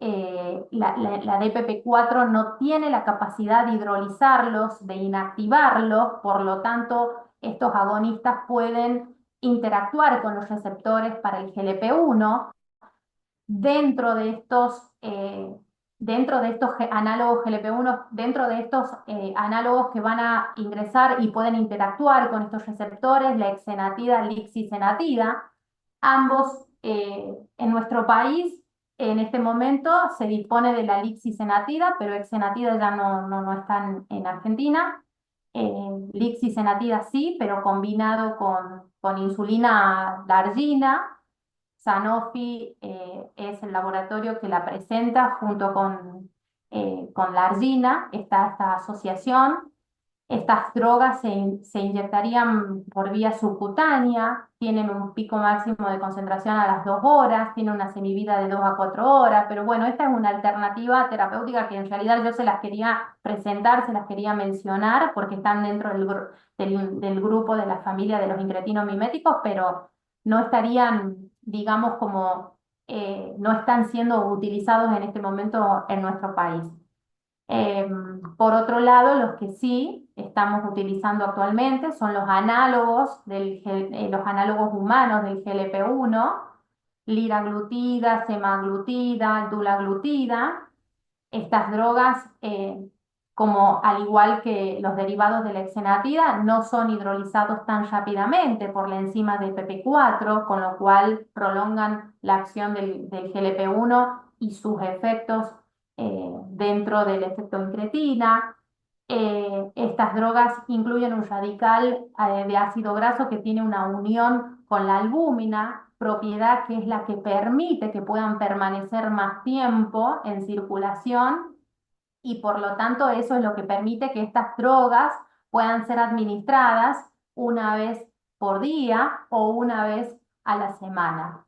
la DPP4 no tiene la capacidad de hidrolizarlos, de inactivarlos, por lo tanto, estos agonistas pueden interactuar con los receptores para el GLP-1. Dentro de estos análogos GLP-1, dentro de estos análogos que van a ingresar y pueden interactuar con estos receptores, la exenatida, lixisenatida, ambos en nuestro país en este momento se dispone de la lixisenatida, pero exenatida ya no están en Argentina. Lixisenatida sí, pero combinado con insulina Dargina. Sanofi es el laboratorio que la presenta junto con la Argina, está esta asociación. Estas drogas se inyectarían por vía subcutánea, tienen un pico máximo de concentración a las 2 horas, tienen una semivida de 2 a 4 horas, pero bueno, esta es una alternativa terapéutica que en realidad yo se las quería presentar, se las quería mencionar, porque están dentro del grupo de la familia de los incretinos miméticos, pero no estarían, digamos, no están siendo utilizados en este momento en nuestro país. Por otro lado, los que sí estamos utilizando actualmente son los análogos, los análogos humanos del GLP-1, liraglutida, semaglutida, dulaglutida. Estas drogas, como al igual que los derivados de la exenatida, no son hidrolizados tan rápidamente por la enzima de PP4, con lo cual prolongan la acción del GLP-1 y sus efectos dentro del efecto incretina. Estas drogas incluyen un radical de ácido graso que tiene una unión con la albúmina, propiedad que es la que permite que puedan permanecer más tiempo en circulación, y por lo tanto eso es lo que permite que estas drogas puedan ser administradas una vez por día o una vez a la semana.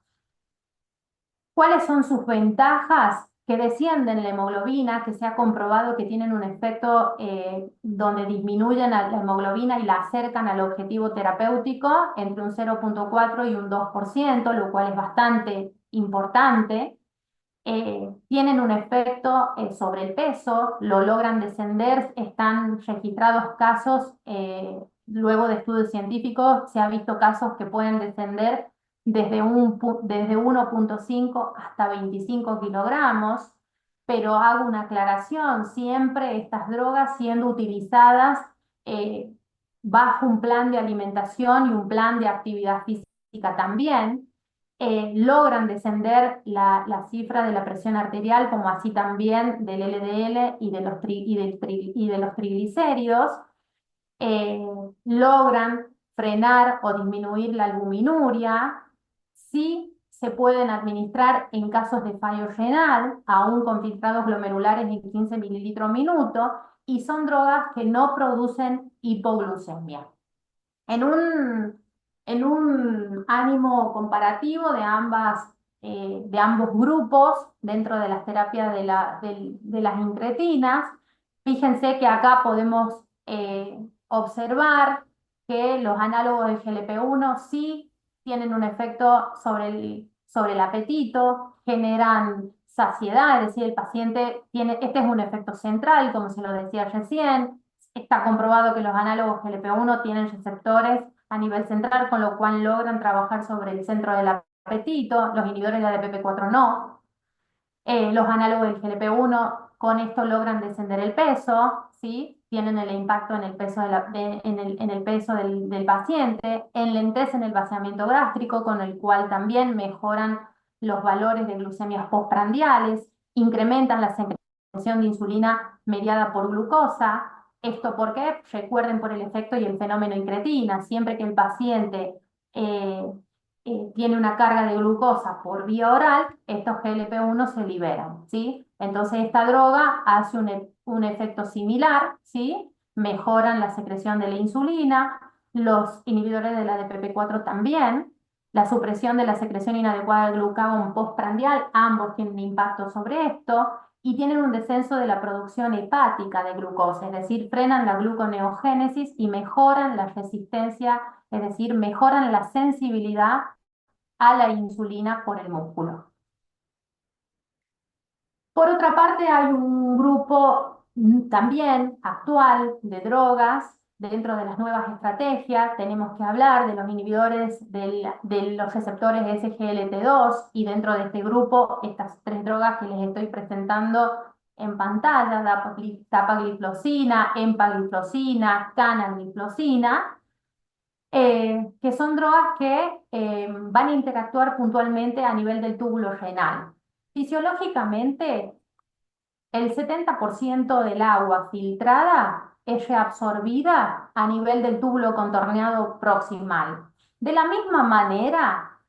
¿Cuáles son sus ventajas? Que descienden la hemoglobina, que se ha comprobado que tienen un efecto donde disminuyen la hemoglobina y la acercan al objetivo terapéutico entre un 0,4 y un 2%, lo cual es bastante importante. Tienen un efecto sobre el peso, lo logran descender, están registrados casos, luego de estudios científicos, se ha visto casos que pueden descender desde 1,5 hasta 25 kilogramos, pero hago una aclaración, siempre estas drogas siendo utilizadas bajo un plan de alimentación y un plan de actividad física también. Logran descender la cifra de la presión arterial, como así también del LDL y de los triglicéridos. Logran frenar o disminuir la albuminuria. Sí se pueden administrar en casos de fallo renal, aún con filtrados glomerulares en 15 mililitros minuto, y son drogas que no producen hipoglucemia. En un ánimo comparativo de ambos grupos dentro de las terapias de las incretinas, fíjense que acá podemos observar que los análogos del GLP-1 sí tienen un efecto sobre el apetito, generan saciedad, es decir, el paciente este es un efecto central, como se lo decía recién. Está comprobado que los análogos GLP-1 tienen receptores a nivel central, con lo cual logran trabajar sobre el centro del apetito. Los inhibidores de la ADPP4 no. Los análogos del GLP-1 con esto logran descender el peso, ¿sí? Tienen el impacto en el peso, en el peso del paciente, enlentecen el vaciamiento gástrico, con el cual también mejoran los valores de glucemias postprandiales, incrementan la secreción de insulina mediada por glucosa. ¿Esto por qué? Recuerden, por el efecto y el fenómeno incretina. Siempre que el paciente tiene una carga de glucosa por vía oral, estos GLP-1 se liberan, ¿sí? Entonces esta droga hace un efecto similar, ¿sí? Mejoran la secreción de la insulina, los inhibidores de la ADPP4 también, la supresión de la secreción inadecuada del glucagón postprandial, ambos tienen impacto sobre esto, y tienen un descenso de la producción hepática de glucosa, es decir, frenan la gluconeogénesis y mejoran la resistencia, es decir, mejoran la sensibilidad a la insulina por el músculo. Por otra parte, hay un grupo también actual de drogas. Dentro de las nuevas estrategias tenemos que hablar de los inhibidores de los receptores SGLT2, y dentro de este grupo estas 3 drogas que les estoy presentando en pantalla, dapagliflozina, empagliflozina, canagliflozina, que son drogas que van a interactuar puntualmente a nivel del túbulo renal. Fisiológicamente, el 70% del agua filtrada es reabsorbida a nivel del túbulo contorneado proximal. De la misma manera,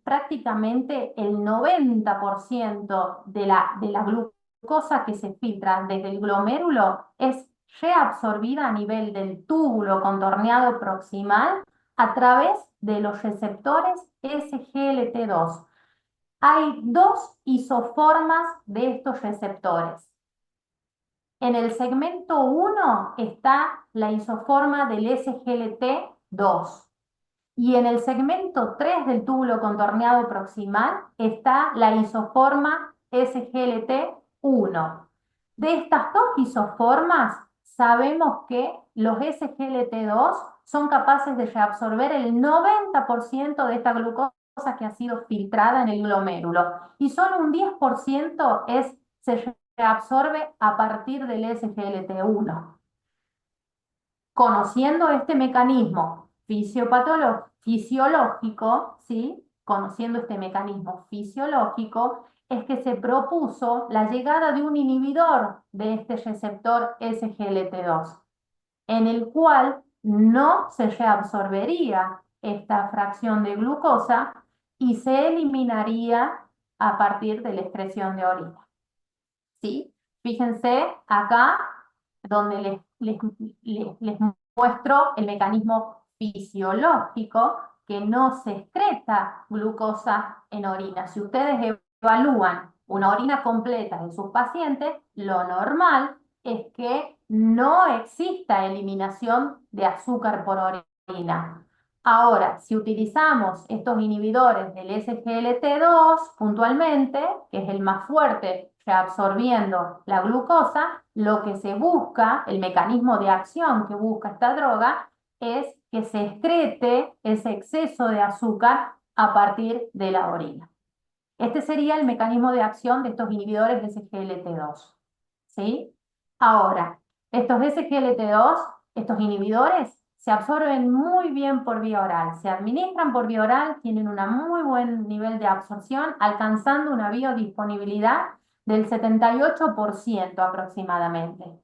prácticamente el 90% de la glucosa que se filtra desde el glomérulo es reabsorbida a nivel del túbulo contorneado proximal a través de los receptores SGLT2. Hay dos isoformas de estos receptores. En el segmento 1 está la isoforma del SGLT2 y en el segmento 3 del túbulo contorneado proximal está la isoforma SGLT1. De estas dos isoformas sabemos que los SGLT2 son capaces de reabsorber el 90% de esta glucosa que ha sido filtrada en el glomérulo y solo un 10% se reabsorbe a partir del SGLT1. Conociendo este mecanismo fisiológico, ¿sí? Conociendo este mecanismo fisiológico, es que se propuso la llegada de un inhibidor de este receptor SGLT2, en el cual no se reabsorbería esta fracción de glucosa y se eliminaría a partir de la excreción de orina. ¿Sí? Fíjense acá donde les muestro el mecanismo fisiológico que no se excreta glucosa en orina. Si ustedes evalúan una orina completa de sus pacientes, lo normal es que no exista eliminación de azúcar por orina. Ahora, si utilizamos estos inhibidores del SGLT2 puntualmente, que es el más fuerte reabsorbiendo la glucosa, lo que se busca, el mecanismo de acción que busca esta droga, es que se excrete ese exceso de azúcar a partir de la orina. Este sería el mecanismo de acción de estos inhibidores de SGLT2. ¿Sí? Ahora, estos SGLT2, estos inhibidores, se absorben muy bien por vía oral. Se administran por vía oral, tienen un muy buen nivel de absorción, alcanzando una biodisponibilidad del 78% aproximadamente.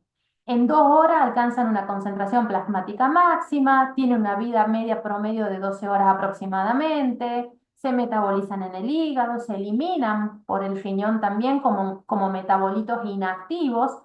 En 2 horas alcanzan una concentración plasmática máxima, tienen una vida media promedio de 12 horas aproximadamente, se metabolizan en el hígado, se eliminan por el riñón también como metabolitos inactivos,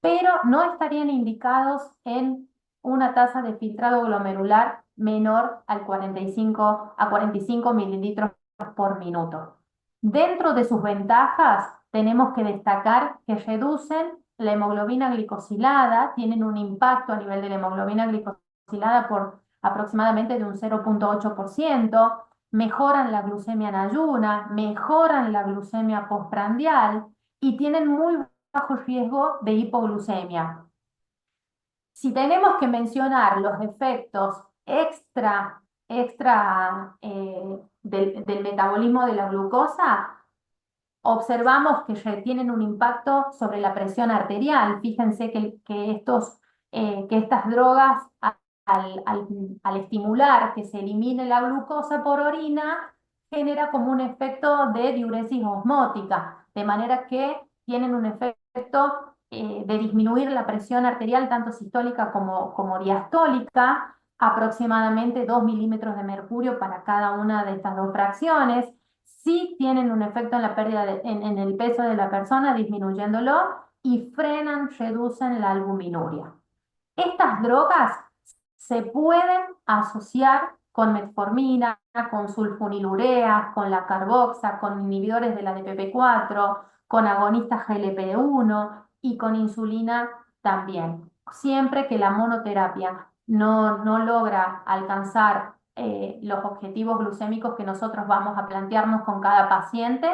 pero no estarían indicados en una tasa de filtrado glomerular menor a 45 mililitros por minuto. Dentro de sus ventajas, tenemos que destacar que reducen la hemoglobina glicosilada, tienen un impacto a nivel de la hemoglobina glicosilada por aproximadamente de un 0,8%, mejoran la glucemia en ayuna, mejoran la glucemia postprandial y tienen muy bajo riesgo de hipoglucemia. Si tenemos que mencionar los efectos extra del metabolismo de la glucosa, observamos que tienen un impacto sobre la presión arterial. Fíjense que estas drogas, al estimular que se elimine la glucosa por orina, genera como un efecto de diuresis osmótica, de manera que tienen un efecto de disminuir la presión arterial, tanto sistólica como diastólica, aproximadamente 2 milímetros de mercurio para cada una de estas dos fracciones. Sí tienen un efecto en la pérdida en el peso de la persona, disminuyéndolo, y frenan, reducen la albuminuria. Estas drogas se pueden asociar con metformina, con sulfonilureas, con la carboxa, con inhibidores de la DPP4, con agonistas GLP-1 y con insulina también. Siempre que la monoterapia no logra alcanzar los objetivos glucémicos que nosotros vamos a plantearnos con cada paciente,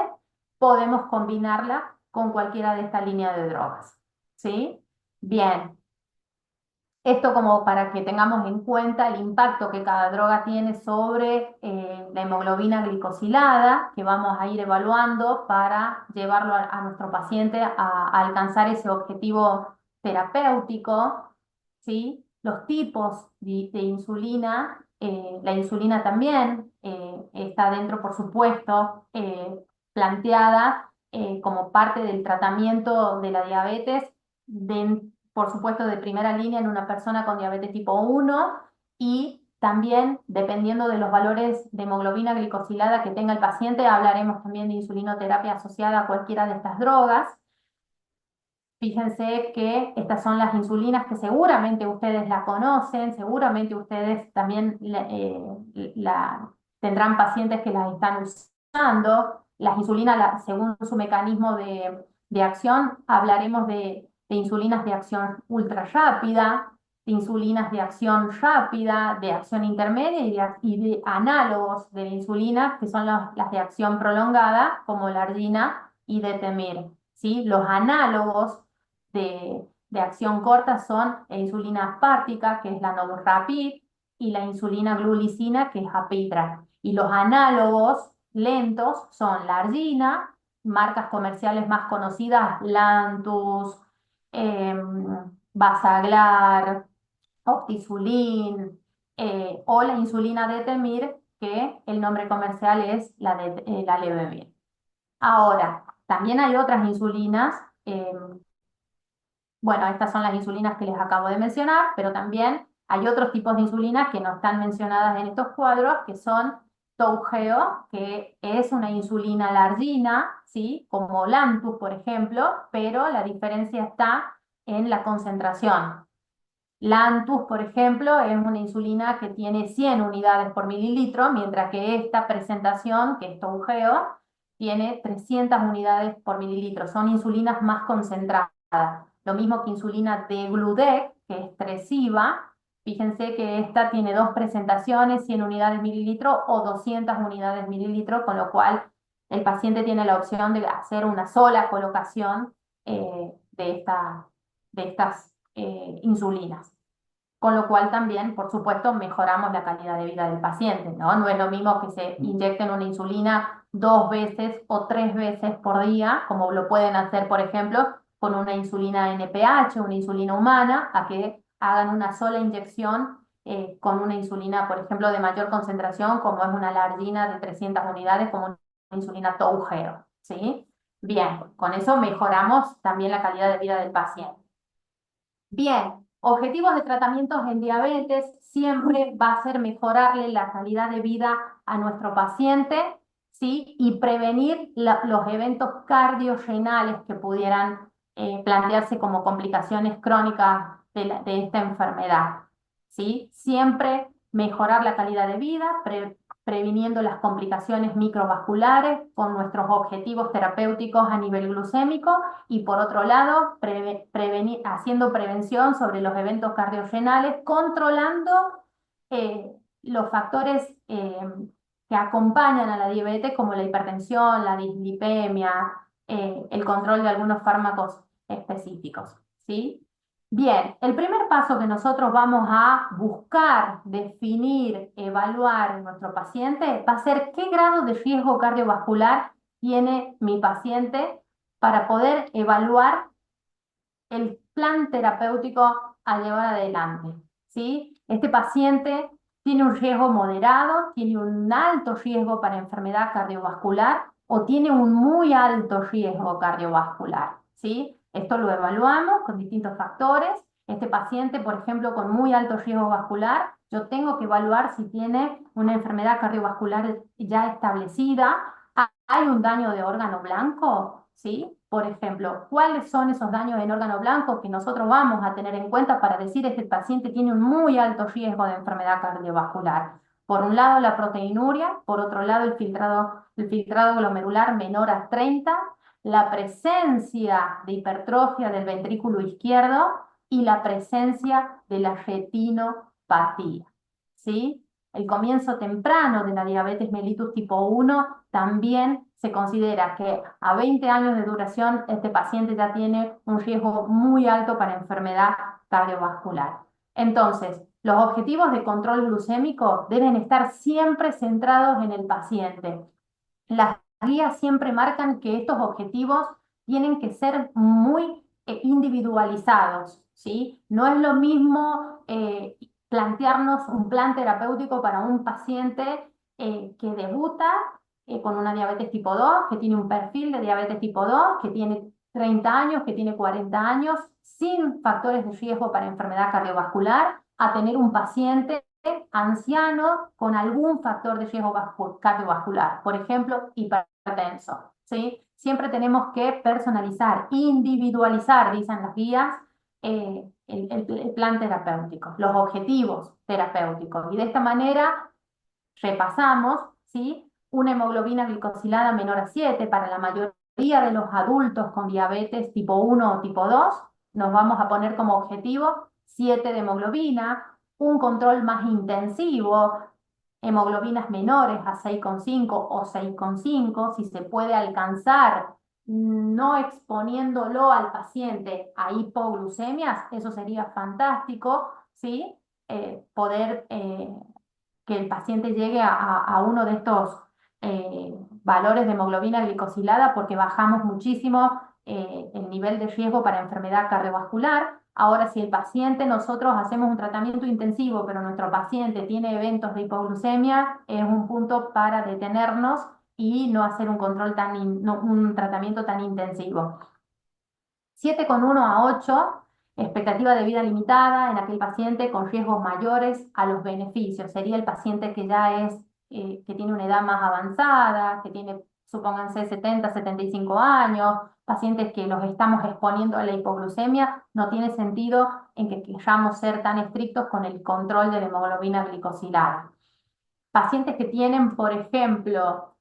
podemos combinarla con cualquiera de esta línea de drogas. ¿Sí? Bien. Esto como para que tengamos en cuenta el impacto que cada droga tiene sobre la hemoglobina glicosilada, que vamos a ir evaluando para llevarlo a nuestro paciente a alcanzar ese objetivo terapéutico, ¿sí? Los tipos de insulina, la insulina también está dentro, por supuesto, planteada como parte del tratamiento de la diabetes por supuesto, de primera línea en una persona con diabetes tipo 1 y también, dependiendo de los valores de hemoglobina glicosilada que tenga el paciente, hablaremos también de insulinoterapia asociada a cualquiera de estas drogas. Fíjense que estas son las insulinas que seguramente ustedes la conocen, seguramente ustedes también tendrán pacientes que las están usando. Las insulinas, según su mecanismo de acción, hablaremos de insulinas de acción ultra rápida, de insulinas de acción rápida, de acción intermedia y de análogos de la insulina, que son las de acción prolongada, como la argina y detemir. ¿Sí? Los análogos de acción corta son la insulina aspártica, que es la Novorapid, y la insulina glulicina, que es Apidra. Y los análogos lentos son la argina, marcas comerciales más conocidas, Lantus, Basaglar, Optisulin, o la insulina Detemir, que el nombre comercial es la Levemir. Ahora, también hay otras insulinas. Bueno, estas son las insulinas que les acabo de mencionar, pero también hay otros tipos de insulinas que no están mencionadas en estos cuadros, que son Toujeo, que es una insulina largina, ¿sí? Como Lantus, por ejemplo, pero la diferencia está en la concentración. Lantus, por ejemplo, es una insulina que tiene 100 unidades por mililitro, mientras que esta presentación, que es Toujeo, tiene 300 unidades por mililitro. Son insulinas más concentradas. Lo mismo que insulina de Gludec, que es Tresiba. Fíjense que esta tiene dos presentaciones, 100 unidades mililitro o 200 unidades mililitro, con lo cual el paciente tiene la opción de hacer una sola colocación de estas insulinas. Con lo cual también, por supuesto, mejoramos la calidad de vida del paciente, ¿no? No es lo mismo que se inyecten una insulina 2 veces o 3 veces por día, como lo pueden hacer, por ejemplo, con una insulina NPH, una insulina humana, a que hagan una sola inyección con una insulina, por ejemplo, de mayor concentración, como es una largina de 300 unidades, como una insulina Toujeo, ¿sí? Bien, con eso mejoramos también la calidad de vida del paciente. Bien, objetivos de tratamientos en diabetes siempre va a ser mejorarle la calidad de vida a nuestro paciente, ¿sí? Y prevenir los eventos cardiorrenales que pudieran plantearse como complicaciones crónicas de esta enfermedad, ¿sí? Siempre mejorar la calidad de vida, previniendo las complicaciones microvasculares con nuestros objetivos terapéuticos a nivel glucémico y por otro lado, haciendo prevención sobre los eventos cardiorrenales, controlando los factores que acompañan a la diabetes como la hipertensión, la dislipemia, el control de algunos fármacos específicos, ¿sí? Bien, el primer paso que nosotros vamos a buscar, definir, evaluar en nuestro paciente va a ser qué grado de riesgo cardiovascular tiene mi paciente para poder evaluar el plan terapéutico a llevar adelante, ¿sí? Este paciente tiene un riesgo moderado, tiene un alto riesgo para enfermedad cardiovascular o tiene un muy alto riesgo cardiovascular, ¿sí? Esto lo evaluamos con distintos factores. Este paciente, por ejemplo, con muy alto riesgo vascular, yo tengo que evaluar si tiene una enfermedad cardiovascular ya establecida. ¿Hay un daño de órgano blanco? ¿Sí? Por ejemplo, ¿cuáles son esos daños en órgano blanco que nosotros vamos a tener en cuenta para decir este paciente tiene un muy alto riesgo de enfermedad cardiovascular? Por un lado, la proteinuria, por otro lado, el filtrado glomerular menor a 30, la presencia de hipertrofia del ventrículo izquierdo y la presencia de la retinopatía, ¿sí? El comienzo temprano de la diabetes mellitus tipo 1 también se considera que a 20 años de duración este paciente ya tiene un riesgo muy alto para enfermedad cardiovascular. Entonces, los objetivos de control glucémico deben estar siempre centrados en el paciente. Las guías siempre marcan que estos objetivos tienen que ser muy individualizados, ¿sí? No es lo mismo plantearnos un plan terapéutico para un paciente que debuta con una diabetes tipo 2, que tiene un perfil de diabetes tipo 2, que tiene 30 años, que tiene 40 años, sin factores de riesgo para enfermedad cardiovascular, a tener un paciente anciano con algún factor de riesgo cardiovascular, por ejemplo, hipertenso, ¿sí? siempre tenemos que personalizar, individualizar, dicen las guías, el plan terapéutico, los objetivos terapéuticos. Y de esta manera repasamos, ¿sí? Una hemoglobina glicosilada menor a 7 para la mayoría de los adultos con diabetes tipo 1 o tipo 2. Nos vamos a poner como objetivo 7 de hemoglobina, un control más intensivo, hemoglobinas menores a 6,5 o 6,5, si se puede alcanzar no exponiéndolo al paciente a hipoglucemias, eso sería fantástico, ¿sí? Poder que el paciente llegue a uno de estos valores de hemoglobina glicosilada porque bajamos muchísimo el nivel de riesgo para enfermedad cardiovascular. Ahora, si el paciente, nosotros hacemos un tratamiento intensivo, pero nuestro paciente tiene eventos de hipoglucemia, es un punto para detenernos y no hacer un control un tratamiento tan intensivo. 7,1 a 8, expectativa de vida limitada en aquel paciente con riesgos mayores a los beneficios. Sería el paciente que ya es, que tiene una edad más avanzada, que tiene, supónganse, 70, 75 años, pacientes que los estamos exponiendo a la hipoglucemia. No tiene sentido en que queramos ser tan estrictos con el control de la hemoglobina glicosilada. Pacientes que tienen, por ejemplo,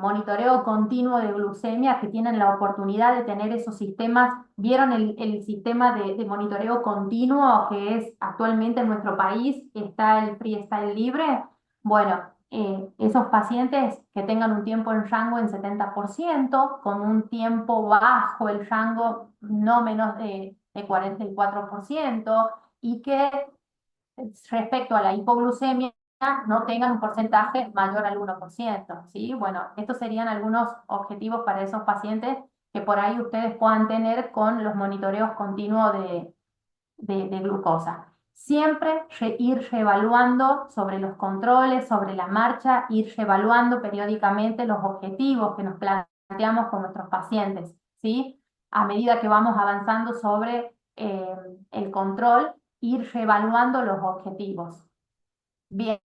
monitoreo continuo de glucemia, que tienen la oportunidad de tener esos sistemas. ¿Vieron el sistema de monitoreo continuo que es actualmente en nuestro país? Está el Freestyle Libre. Bueno, esos pacientes que tengan un tiempo en rango en 70%, con un tiempo bajo el rango no menos de 44%, y que respecto a la hipoglucemia no tengan un porcentaje mayor al 1%, ¿sí? Bueno, estos serían algunos objetivos para esos pacientes que por ahí ustedes puedan tener con los monitoreos continuos de glucosa. Siempre ir reevaluando sobre los controles, sobre la marcha, ir reevaluando periódicamente los objetivos que nos planteamos con nuestros pacientes, ¿sí? A medida que vamos avanzando sobre el control, ir reevaluando los objetivos. Bien,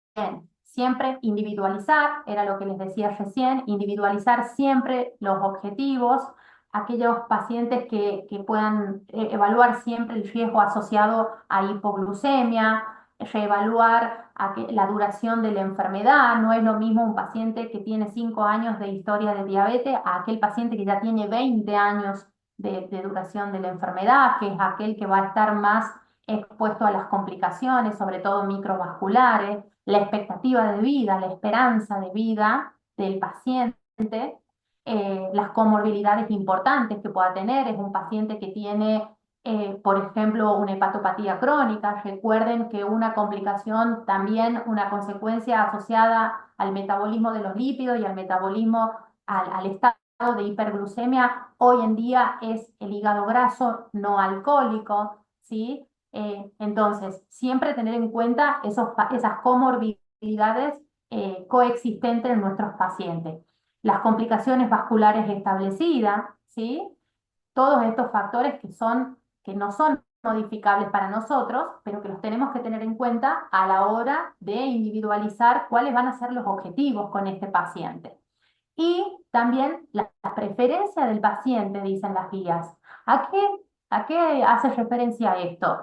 siempre individualizar, era lo que les decía recién, individualizar siempre los objetivos, aquellos pacientes que puedan evaluar siempre el riesgo asociado a hipoglucemia, reevaluar la duración de la enfermedad. No es lo mismo un paciente que tiene 5 años de historia de diabetes a aquel paciente que ya tiene 20 años de duración de la enfermedad, que es aquel que va a estar más expuesto a las complicaciones, sobre todo microvasculares, la expectativa de vida, la esperanza de vida del paciente, las comorbilidades importantes que pueda tener. Es un paciente que tiene, por ejemplo, una hepatopatía crónica. Recuerden que una complicación, también una consecuencia asociada al metabolismo de los lípidos y al metabolismo, al estado de hiperglucemia, hoy en día es el hígado graso no alcohólico, ¿sí? Entonces, siempre tener en cuenta esas comorbilidades coexistentes en nuestros pacientes. Las complicaciones vasculares establecidas, ¿sí? Todos estos factores que no son modificables para nosotros, pero que los tenemos que tener en cuenta a la hora de individualizar cuáles van a ser los objetivos con este paciente. Y también la preferencia del paciente, dicen las guías. ¿A qué hace referencia esto?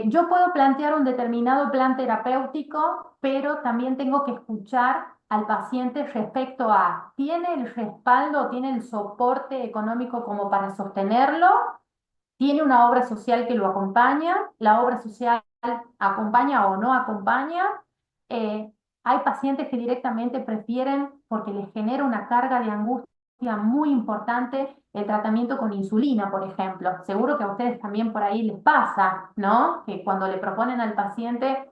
Yo puedo plantear un determinado plan terapéutico, pero también tengo que escuchar al paciente respecto a, ¿tiene el respaldo, tiene el soporte económico como para sostenerlo? ¿Tiene una obra social que lo acompaña? ¿La obra social acompaña o no acompaña? Eh, Hay pacientes que directamente prefieren, porque les genera una carga de angustia muy importante, el tratamiento con insulina, por ejemplo. Seguro que a ustedes también por ahí les pasa, ¿no? Que cuando le proponen al paciente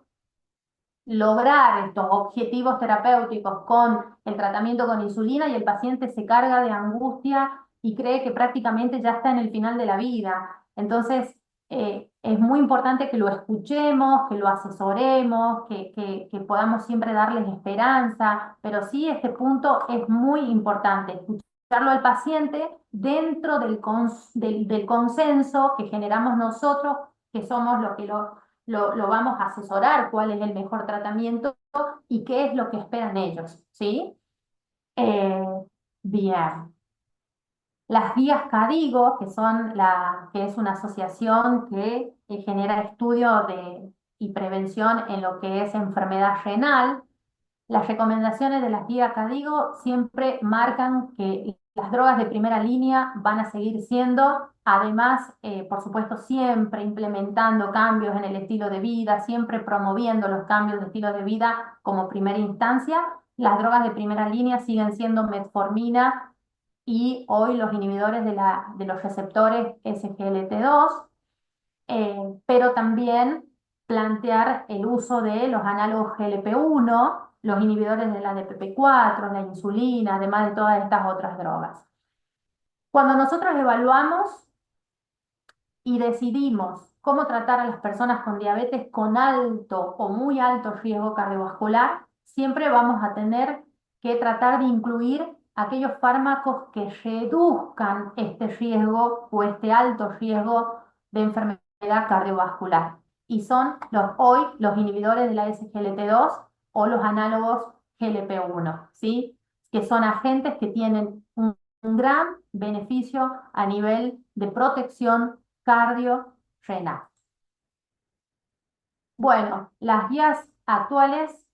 lograr estos objetivos terapéuticos con el tratamiento con insulina, y el paciente se carga de angustia y cree que prácticamente ya está en el final de la vida. Entonces, es muy importante que lo escuchemos, que lo asesoremos, que podamos siempre darles esperanza, pero sí, este punto es muy importante, escucharlo al paciente dentro del consenso que generamos nosotros, que somos los que lo vamos a asesorar, cuál es el mejor tratamiento y qué es lo que esperan ellos, ¿sí? Eh, Bien. Las guías CADIGO, que es una asociación que genera estudio y prevención en lo que es enfermedad renal. Las recomendaciones de las guías CADIGO siempre marcan que las drogas de primera línea van a seguir siendo, además, por supuesto, siempre implementando cambios en el estilo de vida, siempre promoviendo los cambios de estilo de vida como primera instancia. Las drogas de primera línea siguen siendo metformina y hoy los inhibidores de los receptores SGLT2, pero también plantear el uso de los análogos GLP-1, los inhibidores de la DPP-4, la insulina, además de todas estas otras drogas. Cuando nosotros evaluamos y decidimos cómo tratar a las personas con diabetes con alto o muy alto riesgo cardiovascular, siempre vamos a tener que tratar de incluir aquellos fármacos que reduzcan este riesgo o este alto riesgo de enfermedad cardiovascular. Y son hoy los inhibidores de la SGLT2 o los análogos GLP-1, ¿sí? Que son agentes que tienen un gran beneficio a nivel de protección cardiorrenal. Bueno, las guías actuales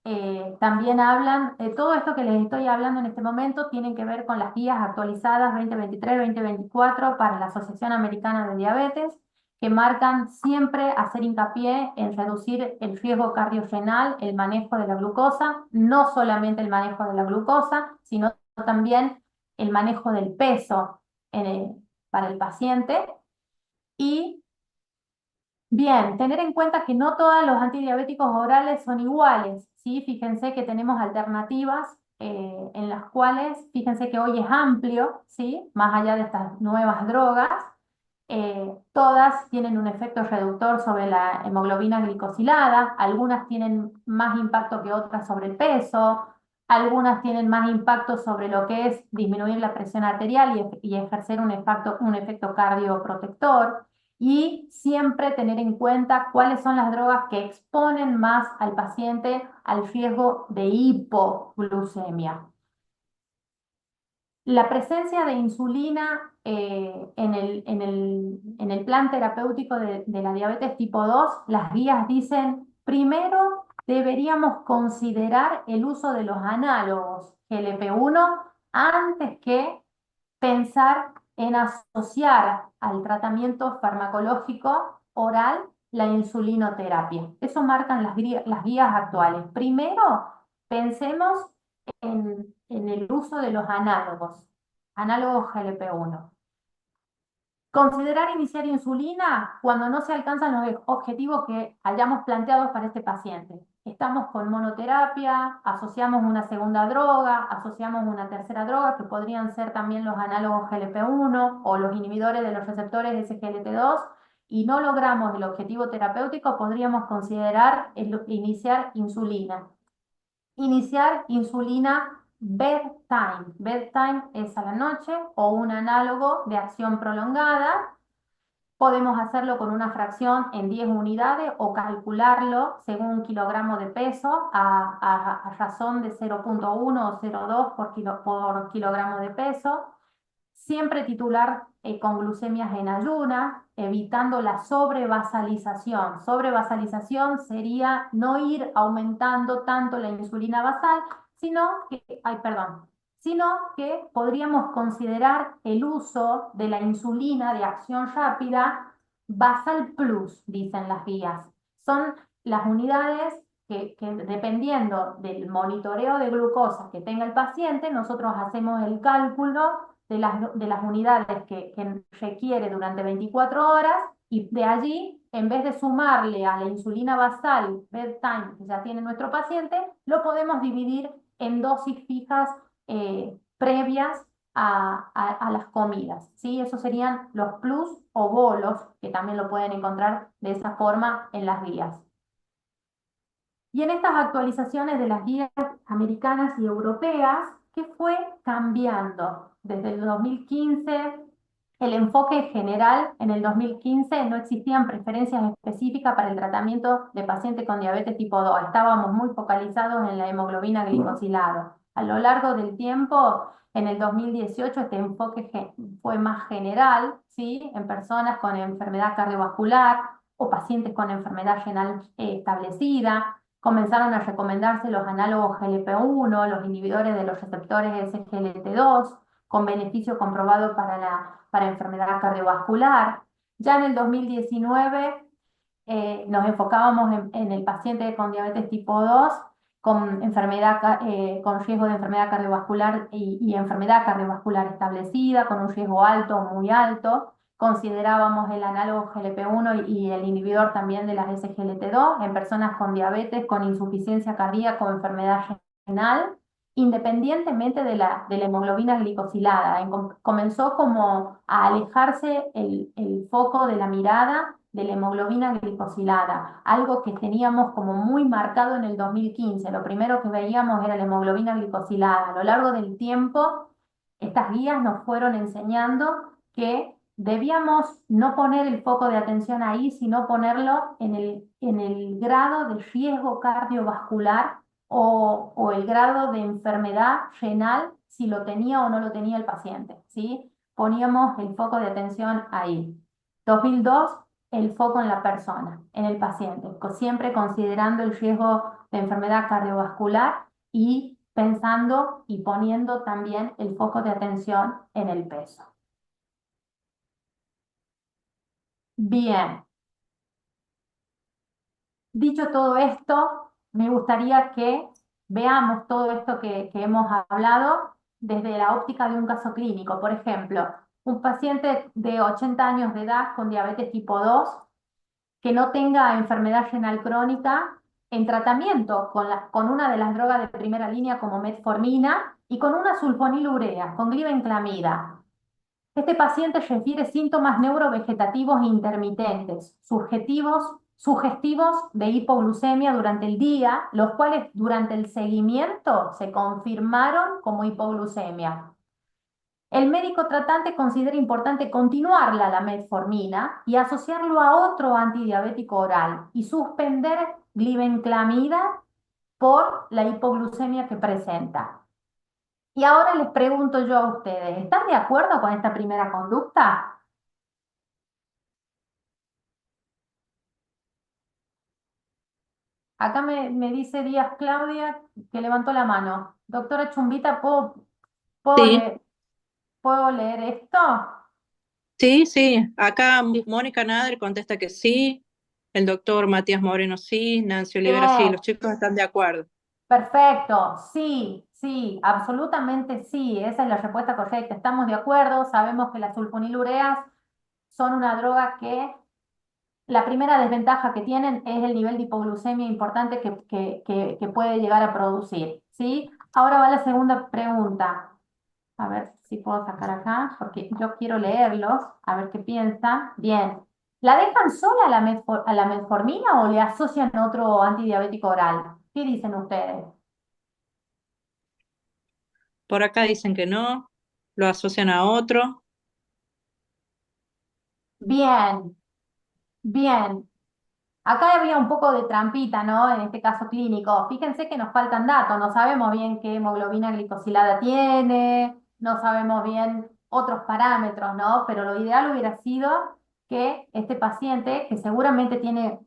también hablan, todo esto que les estoy hablando en este momento tienen que ver con las guías actualizadas 2023-2024 para la Asociación Americana de Diabetes, que marcan siempre hacer hincapié en reducir el riesgo cardiorrenal, el manejo de la glucosa, no solamente el manejo de la glucosa, sino también el manejo del peso para el paciente. Y bien, tener en cuenta que no todos los antidiabéticos orales son iguales, ¿sí? Fíjense que tenemos alternativas en las cuales, fíjense que hoy es amplio, ¿sí? Más allá de estas nuevas drogas, todas tienen un efecto reductor sobre la hemoglobina glicosilada, algunas tienen más impacto que otras sobre el peso, algunas tienen más impacto sobre lo que es disminuir la presión arterial y ejercer un efecto cardioprotector. Y siempre tener en cuenta cuáles son las drogas que exponen más al paciente al riesgo de hipoglucemia. La presencia de insulina en el plan terapéutico de la diabetes tipo 2, las guías dicen, primero deberíamos considerar el uso de los análogos GLP-1 antes que pensar en asociar al tratamiento farmacológico oral la insulinoterapia. Eso marcan las guías actuales. Primero, pensemos en el uso de los análogos GLP-1. Considerar iniciar insulina cuando no se alcanzan los objetivos que hayamos planteado para este paciente. Estamos con monoterapia, asociamos una segunda droga, asociamos una tercera droga, que podrían ser también los análogos GLP-1 o los inhibidores de los receptores SGLT2, y no logramos el objetivo terapéutico, podríamos considerar iniciar insulina. Iniciar insulina bedtime. Bedtime es a la noche o un análogo de acción prolongada. Podemos hacerlo con una fracción en 10 unidades o calcularlo según un kilogramo de peso a razón de 0,1 o 0,2 por kilogramo de peso. Siempre titular con glucemias en ayunas, evitando la sobrevasalización. Sobrevasalización sería no ir aumentando tanto la insulina basal, sino que podríamos considerar el uso de la insulina de acción rápida basal plus, dicen las guías. Son las unidades que dependiendo del monitoreo de glucosa que tenga el paciente, nosotros hacemos el cálculo de las unidades que requiere durante 24 horas, y de allí, en vez de sumarle a la insulina basal bedtime que ya tiene nuestro paciente, lo podemos dividir en dosis fijas previas a las comidas, ¿sí? Esos serían los plus o bolos, que también lo pueden encontrar de esa forma en las guías. Y en estas actualizaciones de las guías americanas y europeas, ¿qué fue cambiando? Desde el 2015, el enfoque general, en el 2015 no existían preferencias específicas para el tratamiento de pacientes con diabetes tipo 2. Estábamos muy focalizados en la hemoglobina glicosilada. A lo largo del tiempo En el 2018 este enfoque fue más general, ¿sí? En personas con enfermedad cardiovascular o pacientes con enfermedad renal establecida. Comenzaron a recomendarse los análogos GLP-1, los inhibidores de los receptores SGLT2, con beneficio comprobado para enfermedad cardiovascular. Ya en el 2019 nos enfocábamos en el paciente con diabetes tipo 2 con con riesgo de enfermedad cardiovascular y enfermedad cardiovascular establecida, con un riesgo alto o muy alto. Considerábamos el análogo GLP-1 y el inhibidor también de las SGLT2 en personas con diabetes, con insuficiencia cardíaca o enfermedad renal, independientemente de la hemoglobina glicosilada. Comenzó como a alejarse el foco de la mirada de la hemoglobina glicosilada, algo que teníamos como muy marcado en el 2015. Lo primero que veíamos era la hemoglobina glicosilada. A lo largo del tiempo, estas guías nos fueron enseñando que debíamos no poner el foco de atención ahí, sino ponerlo en el grado de riesgo cardiovascular o el grado de enfermedad renal, si lo tenía o no lo tenía el paciente, ¿sí? Poníamos el foco de atención ahí. 2002, el foco en la persona, en el paciente, siempre considerando el riesgo de enfermedad cardiovascular y pensando y poniendo también el foco de atención en el peso. Bien, dicho todo esto, me gustaría que veamos todo esto que hemos hablado desde la óptica de un caso clínico. Por ejemplo, un paciente de 80 años de edad con diabetes tipo 2 que no tenga enfermedad renal crónica en tratamiento con una de las drogas de primera línea como metformina y con una sulfonilurea, con glibenclamida. Este paciente refiere síntomas neurovegetativos intermitentes, sugestivos de hipoglucemia durante el día, los cuales durante el seguimiento se confirmaron como hipoglucemia. El médico tratante considera importante continuarla la metformina y asociarlo a otro antidiabético oral y suspender glibenclamida por la hipoglucemia que presenta. Y ahora les pregunto yo a ustedes, ¿están de acuerdo con esta primera conducta? Acá me dice Díaz Claudia que levantó la mano. Doctora Chumbita, ¿puedo Sí, leer, ¿puedo leer esto? sí. Acá Mónica Nader contesta que sí. El doctor Matías Moreno sí. Nancy Olivera sí. Bien. Los chicos están de acuerdo. Perfecto, sí, sí, absolutamente sí, esa es la respuesta correcta. Estamos de acuerdo, sabemos que las sulfonilureas son una droga que la primera desventaja que tienen es el nivel de hipoglucemia importante que puede llegar a producir, ¿sí? Ahora va la segunda pregunta. A ver si puedo sacar acá, porque yo quiero leerlos, a ver qué piensan. Bien. ¿La dejan sola a la metformina o le asocian otro antidiabético oral? ¿Qué dicen ustedes? Por acá dicen que no. Lo asocian a otro. Bien, bien. Acá había un poco de trampita, ¿no? En este caso clínico. Fíjense que nos faltan datos, no sabemos bien qué hemoglobina glicosilada tiene, no sabemos bien otros parámetros, ¿no? Pero lo ideal hubiera sido que este paciente, que seguramente tiene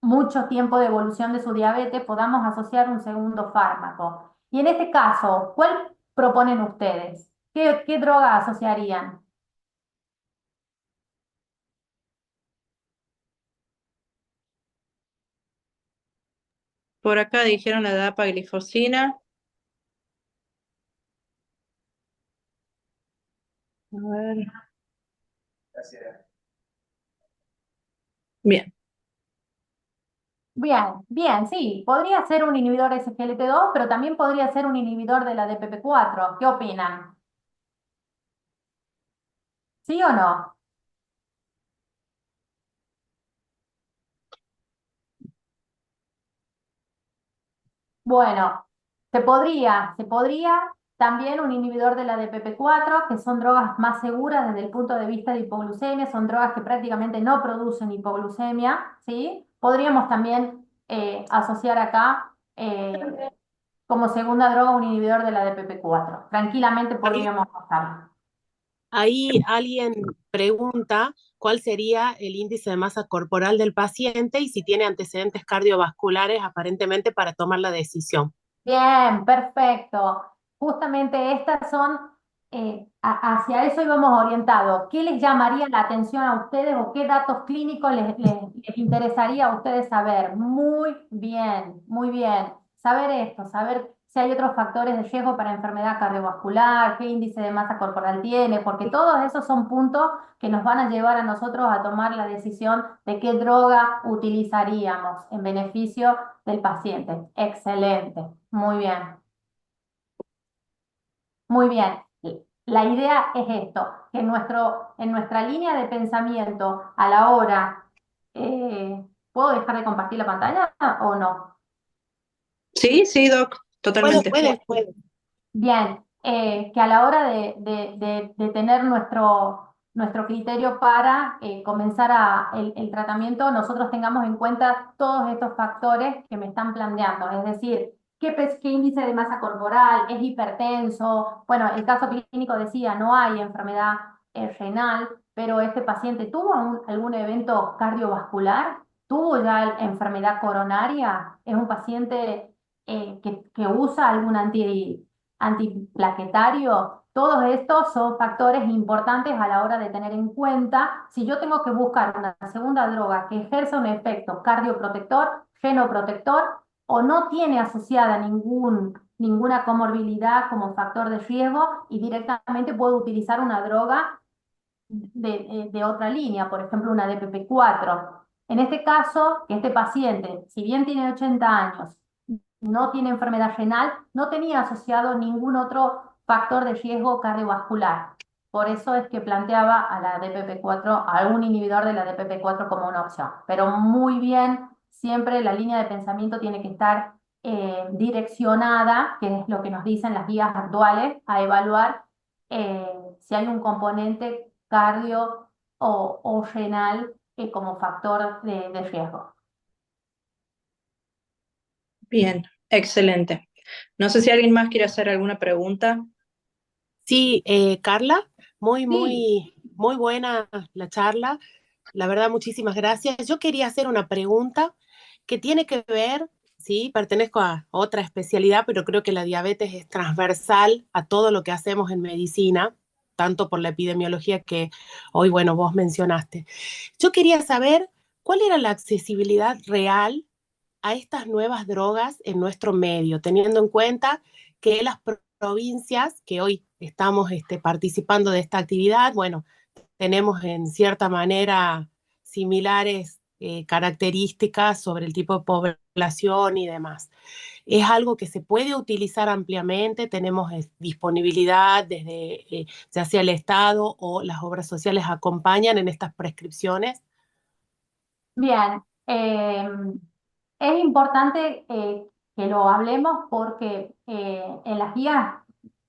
mucho tiempo de evolución de su diabetes, podamos asociar un segundo fármaco. Y en este caso, ¿cuál proponen ustedes? ¿Qué droga asociarían? Por acá dijeron la dapaglifosina. A ver. Bien. Bien, bien, sí, podría ser un inhibidor SGLT2, pero también podría ser un inhibidor de la DPP4. ¿Qué opinan? ¿Sí o no? Bueno, se podría también un inhibidor de la DPP4, que son drogas más seguras desde el punto de vista de hipoglucemia, son drogas que prácticamente no producen hipoglucemia, ¿sí? Podríamos también asociar acá como segunda droga un inhibidor de la DPP-4. Tranquilamente Ahí, podríamos pasarlo. ahí alguien pregunta cuál sería el índice de masa corporal del paciente y si tiene antecedentes cardiovasculares aparentemente para tomar la decisión. Bien, perfecto. Justamente estas son, hacia eso íbamos orientados. ¿Qué les llamaría la atención a ustedes o qué datos clínicos les interesaría a ustedes saber? Muy bien, muy bien. Saber esto, saber si hay otros factores de riesgo para enfermedad cardiovascular, qué índice de masa corporal tiene, porque todos esos son puntos que nos van a llevar a nosotros a tomar la decisión de qué droga utilizaríamos en beneficio del paciente. Excelente. Muy bien, muy bien. La idea es esto, que en nuestra línea de pensamiento a la hora, ¿puedo dejar de compartir la pantalla o no? Sí, sí, Doc, totalmente. Puede. Bien, que a la hora de tener nuestro criterio para comenzar el tratamiento, nosotros tengamos en cuenta todos estos factores que me están planteando, es decir, qué índice de masa corporal, es hipertenso, bueno, el caso clínico decía, no hay enfermedad renal, pero este paciente tuvo algún evento cardiovascular, tuvo ya enfermedad coronaria, es un paciente que usa algún antiplaquetario, todos estos son factores importantes a la hora de tener en cuenta si yo tengo que buscar una segunda droga que ejerza un efecto cardioprotector, genoprotector o no tiene asociada ninguna comorbilidad como factor de riesgo y directamente puedo utilizar una droga de otra línea, por ejemplo una DPP-4. En este caso, que este paciente, si bien tiene 80 años, no tiene enfermedad renal, no tenía asociado ningún otro factor de riesgo cardiovascular. Por eso es que planteaba a la DPP-4, a algún inhibidor de la DPP-4 como una opción. Pero muy bien, siempre la línea de pensamiento tiene que estar direccionada, que es lo que nos dicen las guías actuales, a evaluar si hay un componente cardio o renal como factor de riesgo. Bien, excelente. No sé si alguien más quiere hacer alguna pregunta. Sí, Carla, muy, Sí, muy buena la charla. La verdad, muchísimas gracias. Yo quería hacer una pregunta que tiene que ver, sí, pertenezco a otra especialidad, pero creo que la diabetes es transversal a todo lo que hacemos en medicina, tanto por la epidemiología que hoy, bueno, vos mencionaste. Yo quería saber cuál era la accesibilidad real a estas nuevas drogas en nuestro medio, teniendo en cuenta que las provincias que hoy estamos participando de esta actividad, bueno, tenemos en cierta manera similares características sobre el tipo de población y demás. Es algo que se puede utilizar ampliamente, tenemos disponibilidad desde ya sea el Estado o las obras sociales acompañan en estas prescripciones. bien. Es importante que lo hablemos porque en las guías,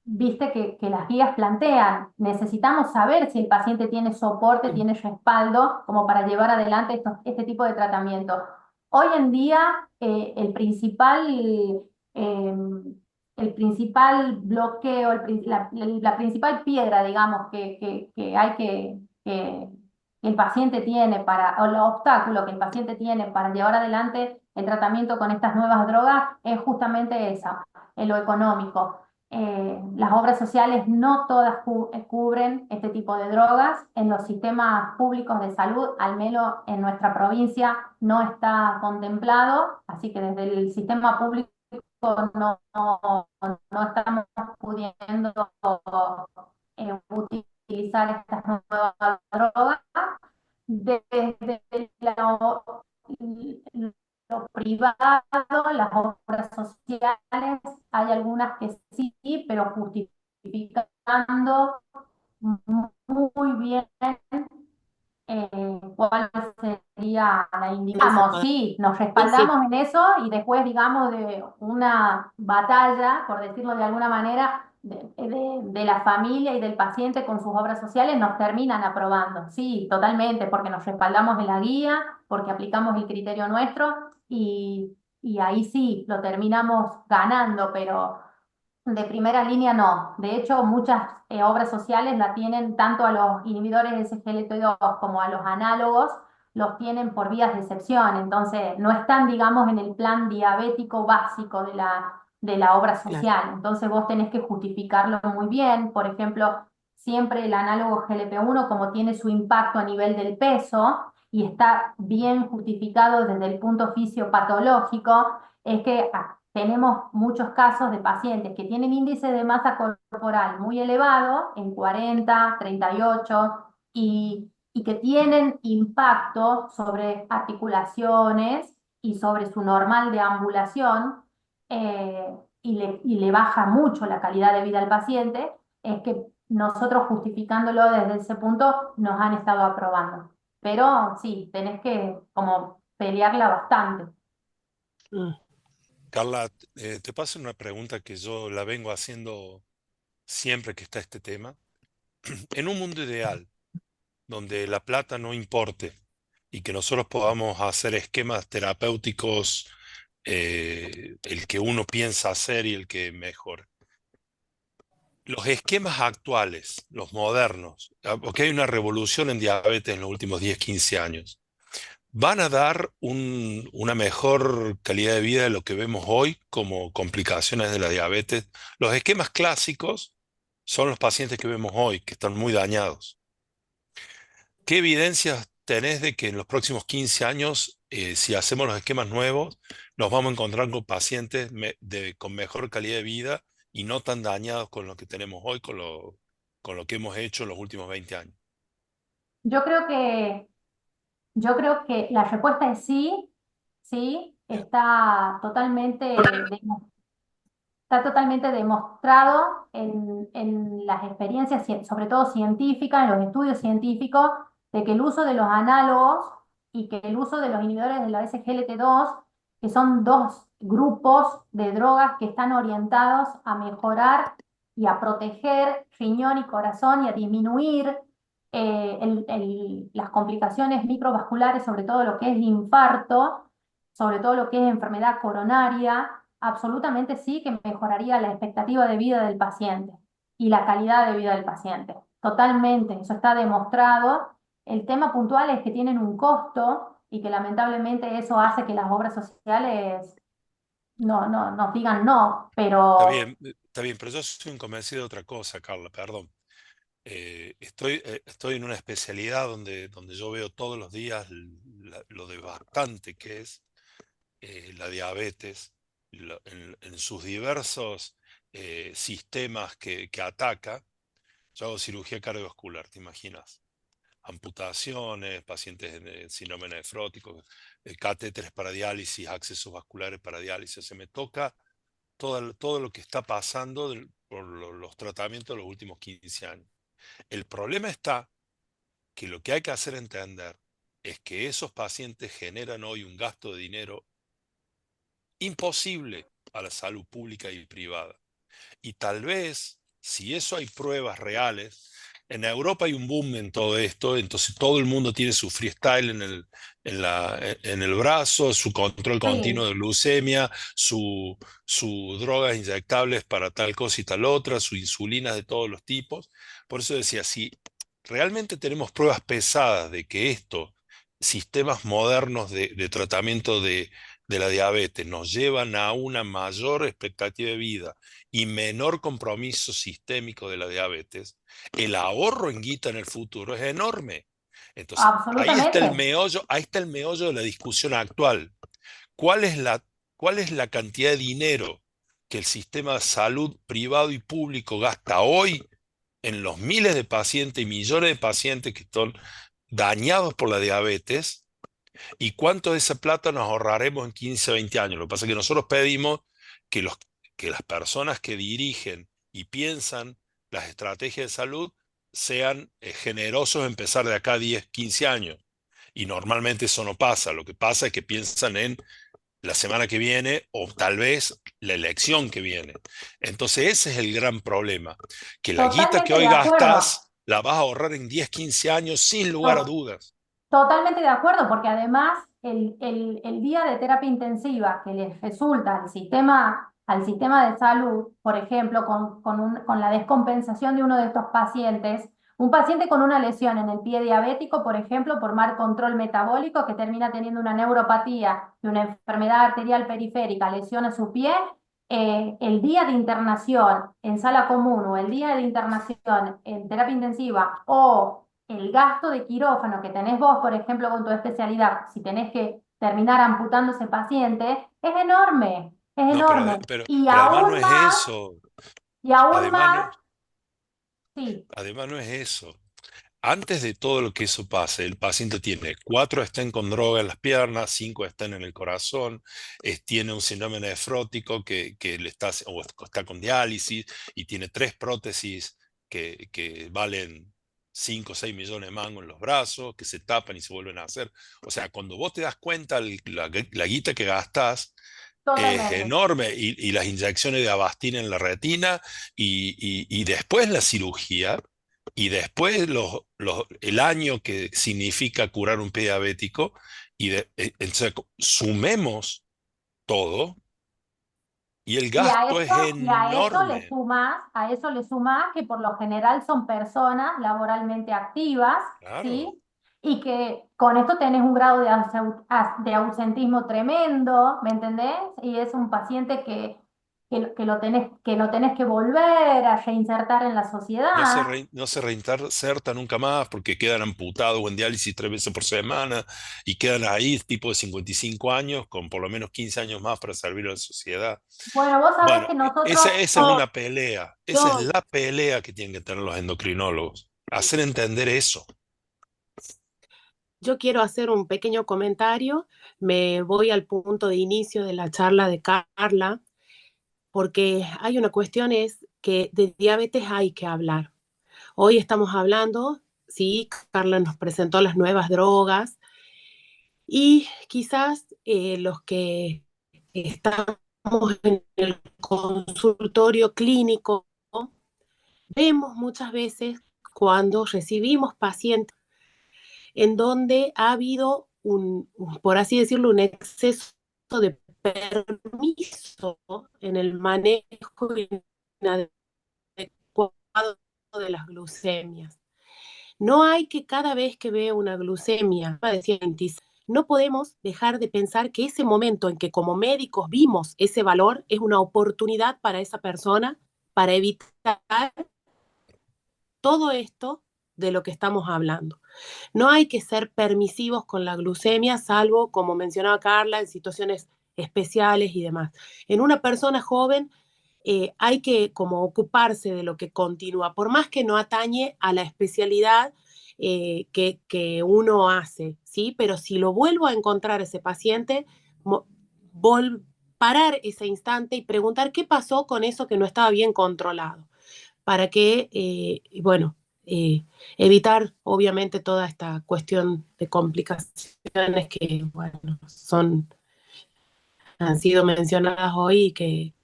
viste que las guías plantean, necesitamos saber si el paciente tiene soporte, tiene respaldo como para llevar adelante este tipo de tratamiento. Hoy en día, eh, el principal bloqueo, la principal piedra, digamos, que hay que el paciente tiene o el obstáculo que el paciente tiene para llevar adelante el tratamiento con estas nuevas drogas es justamente esa, lo económico. Las obras sociales no todas cubren este tipo de drogas. En los sistemas públicos de salud, al menos en nuestra provincia, no está contemplado, así que desde el sistema público no estamos pudiendo utilizar estas nuevas drogas. Desde lo privado, las obras sociales, hay algunas que sí, pero justificando muy bien cuál sería la indicamos, sí, nos Sí, sí. respaldamos en eso y después, digamos, de una batalla, por decirlo de alguna manera, de la familia y del paciente con sus obras sociales, nos terminan aprobando, sí, totalmente, porque nos respaldamos en la guía, porque aplicamos el criterio nuestro y ahí sí lo terminamos ganando, pero de primera línea no. De hecho, muchas obras sociales la tienen tanto a los inhibidores de SGLT2 como a los análogos, los tienen por vías de excepción. Entonces, no están, digamos, en el plan diabético básico de la obra Claro, social. Entonces, vos tenés que justificarlo muy bien. Por ejemplo, siempre el análogo GLP-1, como tiene su impacto a nivel del peso y está bien justificado desde el punto fisiopatológico, es que tenemos muchos casos de pacientes que tienen índice de masa corporal muy elevado, en 40, 38, y que tienen impacto sobre articulaciones y sobre su normal deambulación, y le baja mucho la calidad de vida al paciente, es que nosotros justificándolo desde ese punto nos han estado aprobando. Pero sí, tenés que como pelearla bastante. mm, Carla, te paso una pregunta que yo la vengo haciendo siempre que está este tema. En un mundo ideal, donde la plata no importe y que nosotros podamos hacer esquemas terapéuticos, el que uno piensa hacer y el que mejor. Los esquemas actuales, los modernos, porque hay una revolución en diabetes en los últimos 10, 15 años, van a dar una mejor calidad de vida de lo que vemos hoy como complicaciones de la diabetes. Los esquemas clásicos son los pacientes que vemos hoy, que están muy dañados. ¿Qué evidencias tenés de que en los próximos 15 años, si hacemos los esquemas nuevos, nos vamos a encontrar con pacientes con mejor calidad de vida y no tan dañados con lo que tenemos hoy, con lo que hemos hecho en los últimos 20 años? Yo creo que Yo creo que la respuesta es sí, sí, Bien. está totalmente demostrado en las experiencias, sobre todo científicas, en los estudios científicos, de que el uso de los análogos y que el uso de los inhibidores de la SGLT2, que son dos grupos de drogas que están orientados a mejorar y a proteger riñón y corazón y a disminuir las complicaciones microvasculares, sobre todo lo que es infarto, sobre todo lo que es enfermedad coronaria. Absolutamente sí que mejoraría la expectativa de vida del paciente y la calidad de vida del paciente. Totalmente, eso está demostrado. El tema puntual es que tienen un costo y que lamentablemente eso hace que las obras sociales no nos digan no, pero Está bien, pero yo soy un convencido de otra cosa, Carla, perdón. Estoy en una especialidad donde yo veo todos los días lo devastante que es la diabetes en sus diversos sistemas que ataca. Yo hago cirugía cardiovascular, ¿te imaginas? Amputaciones, pacientes en síndrome nefrótico, catéteres para diálisis, accesos vasculares para diálisis. Se me toca todo lo que está pasando por los tratamientos de los últimos 15 años. El problema está que lo que hay que hacer entender es que esos pacientes generan hoy un gasto de dinero imposible a la salud pública y privada. Y tal vez, si eso hay pruebas reales, en Europa hay un boom en todo esto, entonces todo el mundo tiene su freestyle en el brazo, su control continuo sí, de glucemia, su drogas inyectables para tal cosa y tal otra, su insulina de todos los tipos. Por eso decía, si realmente tenemos pruebas pesadas de que sistemas modernos de tratamiento de la diabetes nos llevan a una mayor expectativa de vida y menor compromiso sistémico de la diabetes, el ahorro en guita en el futuro es enorme. Entonces, absolutamente. ahí está el meollo de la discusión actual. ¿Cuál es cuál es la cantidad de dinero que el sistema de salud privado y público gasta hoy en los miles de pacientes y millones de pacientes que están dañados por la diabetes? ¿Y cuánto de esa plata nos ahorraremos en 15, 20 años? Lo que pasa es que nosotros pedimos que, que las personas que dirigen y piensan las estrategias de salud sean generosos en empezar de acá a 10, 15 años. Y normalmente eso no pasa. Lo que pasa es que piensan en la semana que viene o tal vez la elección que viene. Entonces ese es el gran problema, que la guita que Totalmente de hoy acuerdo. gastas la vas a ahorrar en 10, 15 años sin lugar a To- dudas. Totalmente de acuerdo, porque además el día de terapia intensiva que les resulta al sistema de salud, por ejemplo, con la descompensación de uno de estos pacientes, un paciente con una lesión en el pie diabético, por ejemplo, por mal control metabólico, que termina teniendo una neuropatía y una enfermedad arterial periférica, lesiona su pie, el día de internación en sala común o el día de internación en terapia intensiva o el gasto de quirófano que tenés vos, por ejemplo, con tu especialidad, si tenés que terminar amputando ese paciente, es enorme, es No, enorme. pero además no es eso. Y aún Además no, más, sí, además no es eso. Antes de todo lo que eso pase, el paciente tiene 4 estén con droga en las piernas, 5 estén en el corazón, tiene un síndrome nefrótico que le está, o está con diálisis y tiene 3 prótesis que valen 5 o 6 millones de mangos en los brazos, que se tapan y se vuelven a hacer. O sea, cuando vos te das cuenta la guita que gastás es totalmente. enorme y las inyecciones de Avastin en la retina y después la cirugía y después el año que significa curar un pie diabético entonces, sumemos todo y el gasto es Y enorme. a eso le sumás que por lo general son personas laboralmente activas, Claro. ¿sí? Y que con esto tenés un grado de ausentismo tremendo, ¿me entendés? Y es un paciente que lo tenés que volver a reinsertar en la sociedad. No se reinserta nunca más porque quedan amputados o en diálisis 3 veces por semana y quedan ahí tipo de 55 años con por lo menos 15 años más para servir a la sociedad. Bueno, vos sabés Bueno, que nosotros, esa es No, una pelea, esa es yo, la pelea que tienen que tener los endocrinólogos, hacer entender eso. yo quiero hacer un pequeño comentario. Me voy al punto de inicio de la charla de Carla, porque hay una cuestión es que de diabetes hay que hablar. Hoy estamos hablando, sí, Carla nos presentó las nuevas drogas y quizás los que estamos en el consultorio clínico vemos muchas veces cuando recibimos pacientes en donde ha habido por así decirlo, un exceso de permiso en el manejo inadecuado de las glucemias. No hay que cada vez que vea una glucemia, decía no podemos dejar de pensar que ese momento en que como médicos vimos ese valor es una oportunidad para esa persona para evitar todo esto de lo que estamos hablando. No hay que ser permisivos con la glucemia, salvo, como mencionaba Carla, en situaciones especiales y demás. En una persona joven hay que como ocuparse de lo que continúa, por más que no atañe a la especialidad que uno hace, ¿sí? Pero si lo vuelvo a encontrar ese paciente, parar ese instante y preguntar qué pasó con eso que no estaba bien controlado, para que, bueno, eh, evitar obviamente toda esta cuestión de complicaciones que, bueno, han sido mencionadas hoy y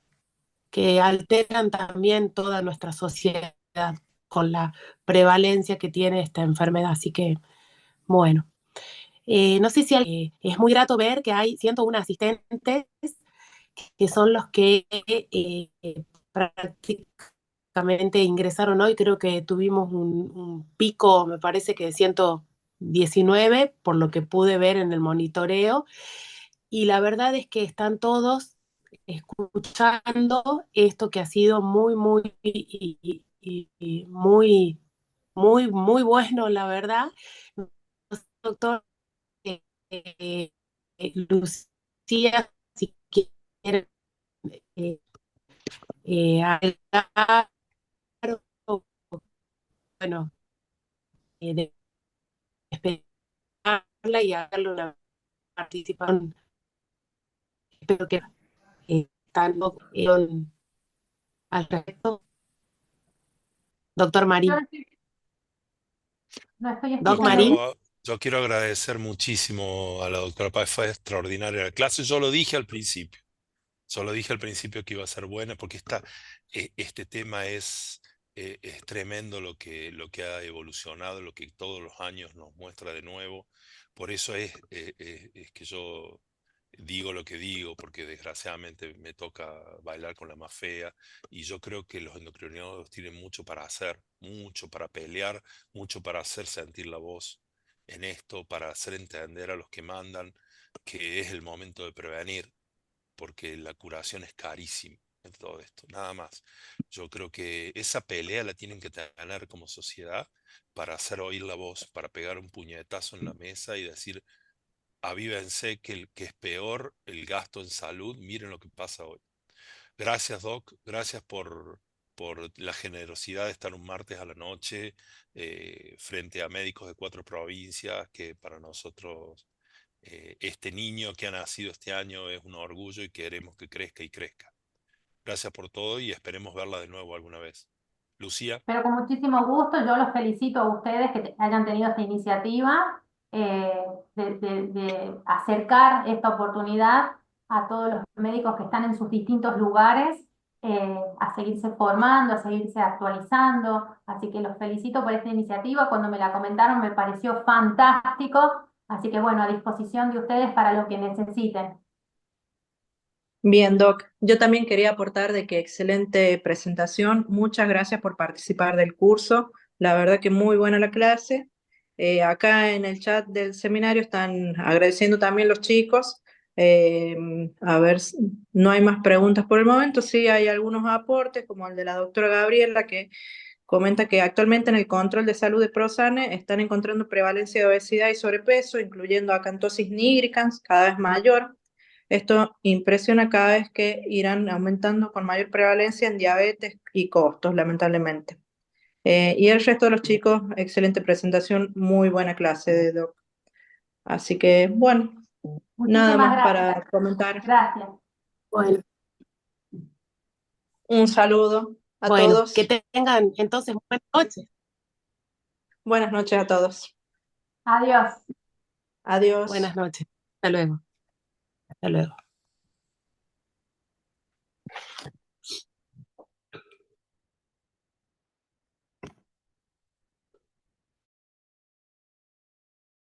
que alteran también toda nuestra sociedad con la prevalencia que tiene esta enfermedad. Así que, bueno, no sé si es muy grato ver que hay 101 asistentes que son los que prácticamente ingresaron hoy. Creo que tuvimos un pico, me parece que de 119, por lo que pude ver en el monitoreo. Y la verdad es que están todos escuchando esto que ha sido muy, muy, y muy, muy, muy bueno, la verdad. Doctor eh, Lucía, si quiere agregar, bueno, de despedirla y darle una participación. Espero que están al respecto. Doctor yo Marín. no estoy Doc escuchando bien. Marín. Yo quiero agradecer muchísimo a la doctora Páez, fue extraordinaria la clase. Yo lo dije al principio. Solo dije al principio que iba a ser buena porque este tema es tremendo lo que ha evolucionado, lo que todos los años nos muestra de nuevo, Por eso es que yo digo lo que digo, porque desgraciadamente me toca bailar con la más fea, y yo creo que los endocrinólogos tienen mucho para hacer, mucho para pelear, mucho para hacer sentir la voz en esto, para hacer entender a los que mandan que es el momento de prevenir, porque la curación es carísima en todo esto, nada más. Yo creo que esa pelea la tienen que tener como sociedad para hacer oír la voz, para pegar un puñetazo en la mesa y decir, avívense que es peor el gasto en salud, miren lo que pasa hoy. Gracias, Doc, gracias por la generosidad de estar un martes a la noche frente a médicos de 4 provincias, que para nosotros este niño que ha nacido este año es un orgullo y queremos que crezca y crezca. Gracias por todo y esperemos verla de nuevo alguna vez. Lucía, Pero con muchísimo gusto, yo los felicito a ustedes que hayan tenido esta iniciativa de acercar esta oportunidad a todos los médicos que están en sus distintos lugares, a seguirse formando, a seguirse actualizando. Así que los felicito por esta iniciativa. Cuando me la comentaron me pareció fantástico. Así que bueno, a disposición de ustedes para lo que necesiten. Bien, Doc. Yo también quería aportar de que excelente presentación. Muchas gracias por participar del curso. La verdad que muy buena la clase. Acá en el chat del seminario están agradeciendo también los chicos. Eh, a ver, no hay más preguntas por el momento. Sí hay algunos aportes, como el de la doctora Gabriela, que comenta que actualmente en el control de salud de ProSane están encontrando prevalencia de obesidad y sobrepeso, incluyendo acantosis nigricans cada vez mayor. Esto impresiona cada vez que irán aumentando con mayor prevalencia en diabetes y costos, lamentablemente. Y el resto de los chicos, excelente presentación, muy buena clase de Doc. Así que, bueno, nada Muchísimas más para gracias. comentar. Gracias. Bueno, Un saludo a bueno, que todos. tengan entonces buenas noches. Buenas noches a todos. Adiós. Adiós. Buenas noches. Hasta luego. Hasta luego.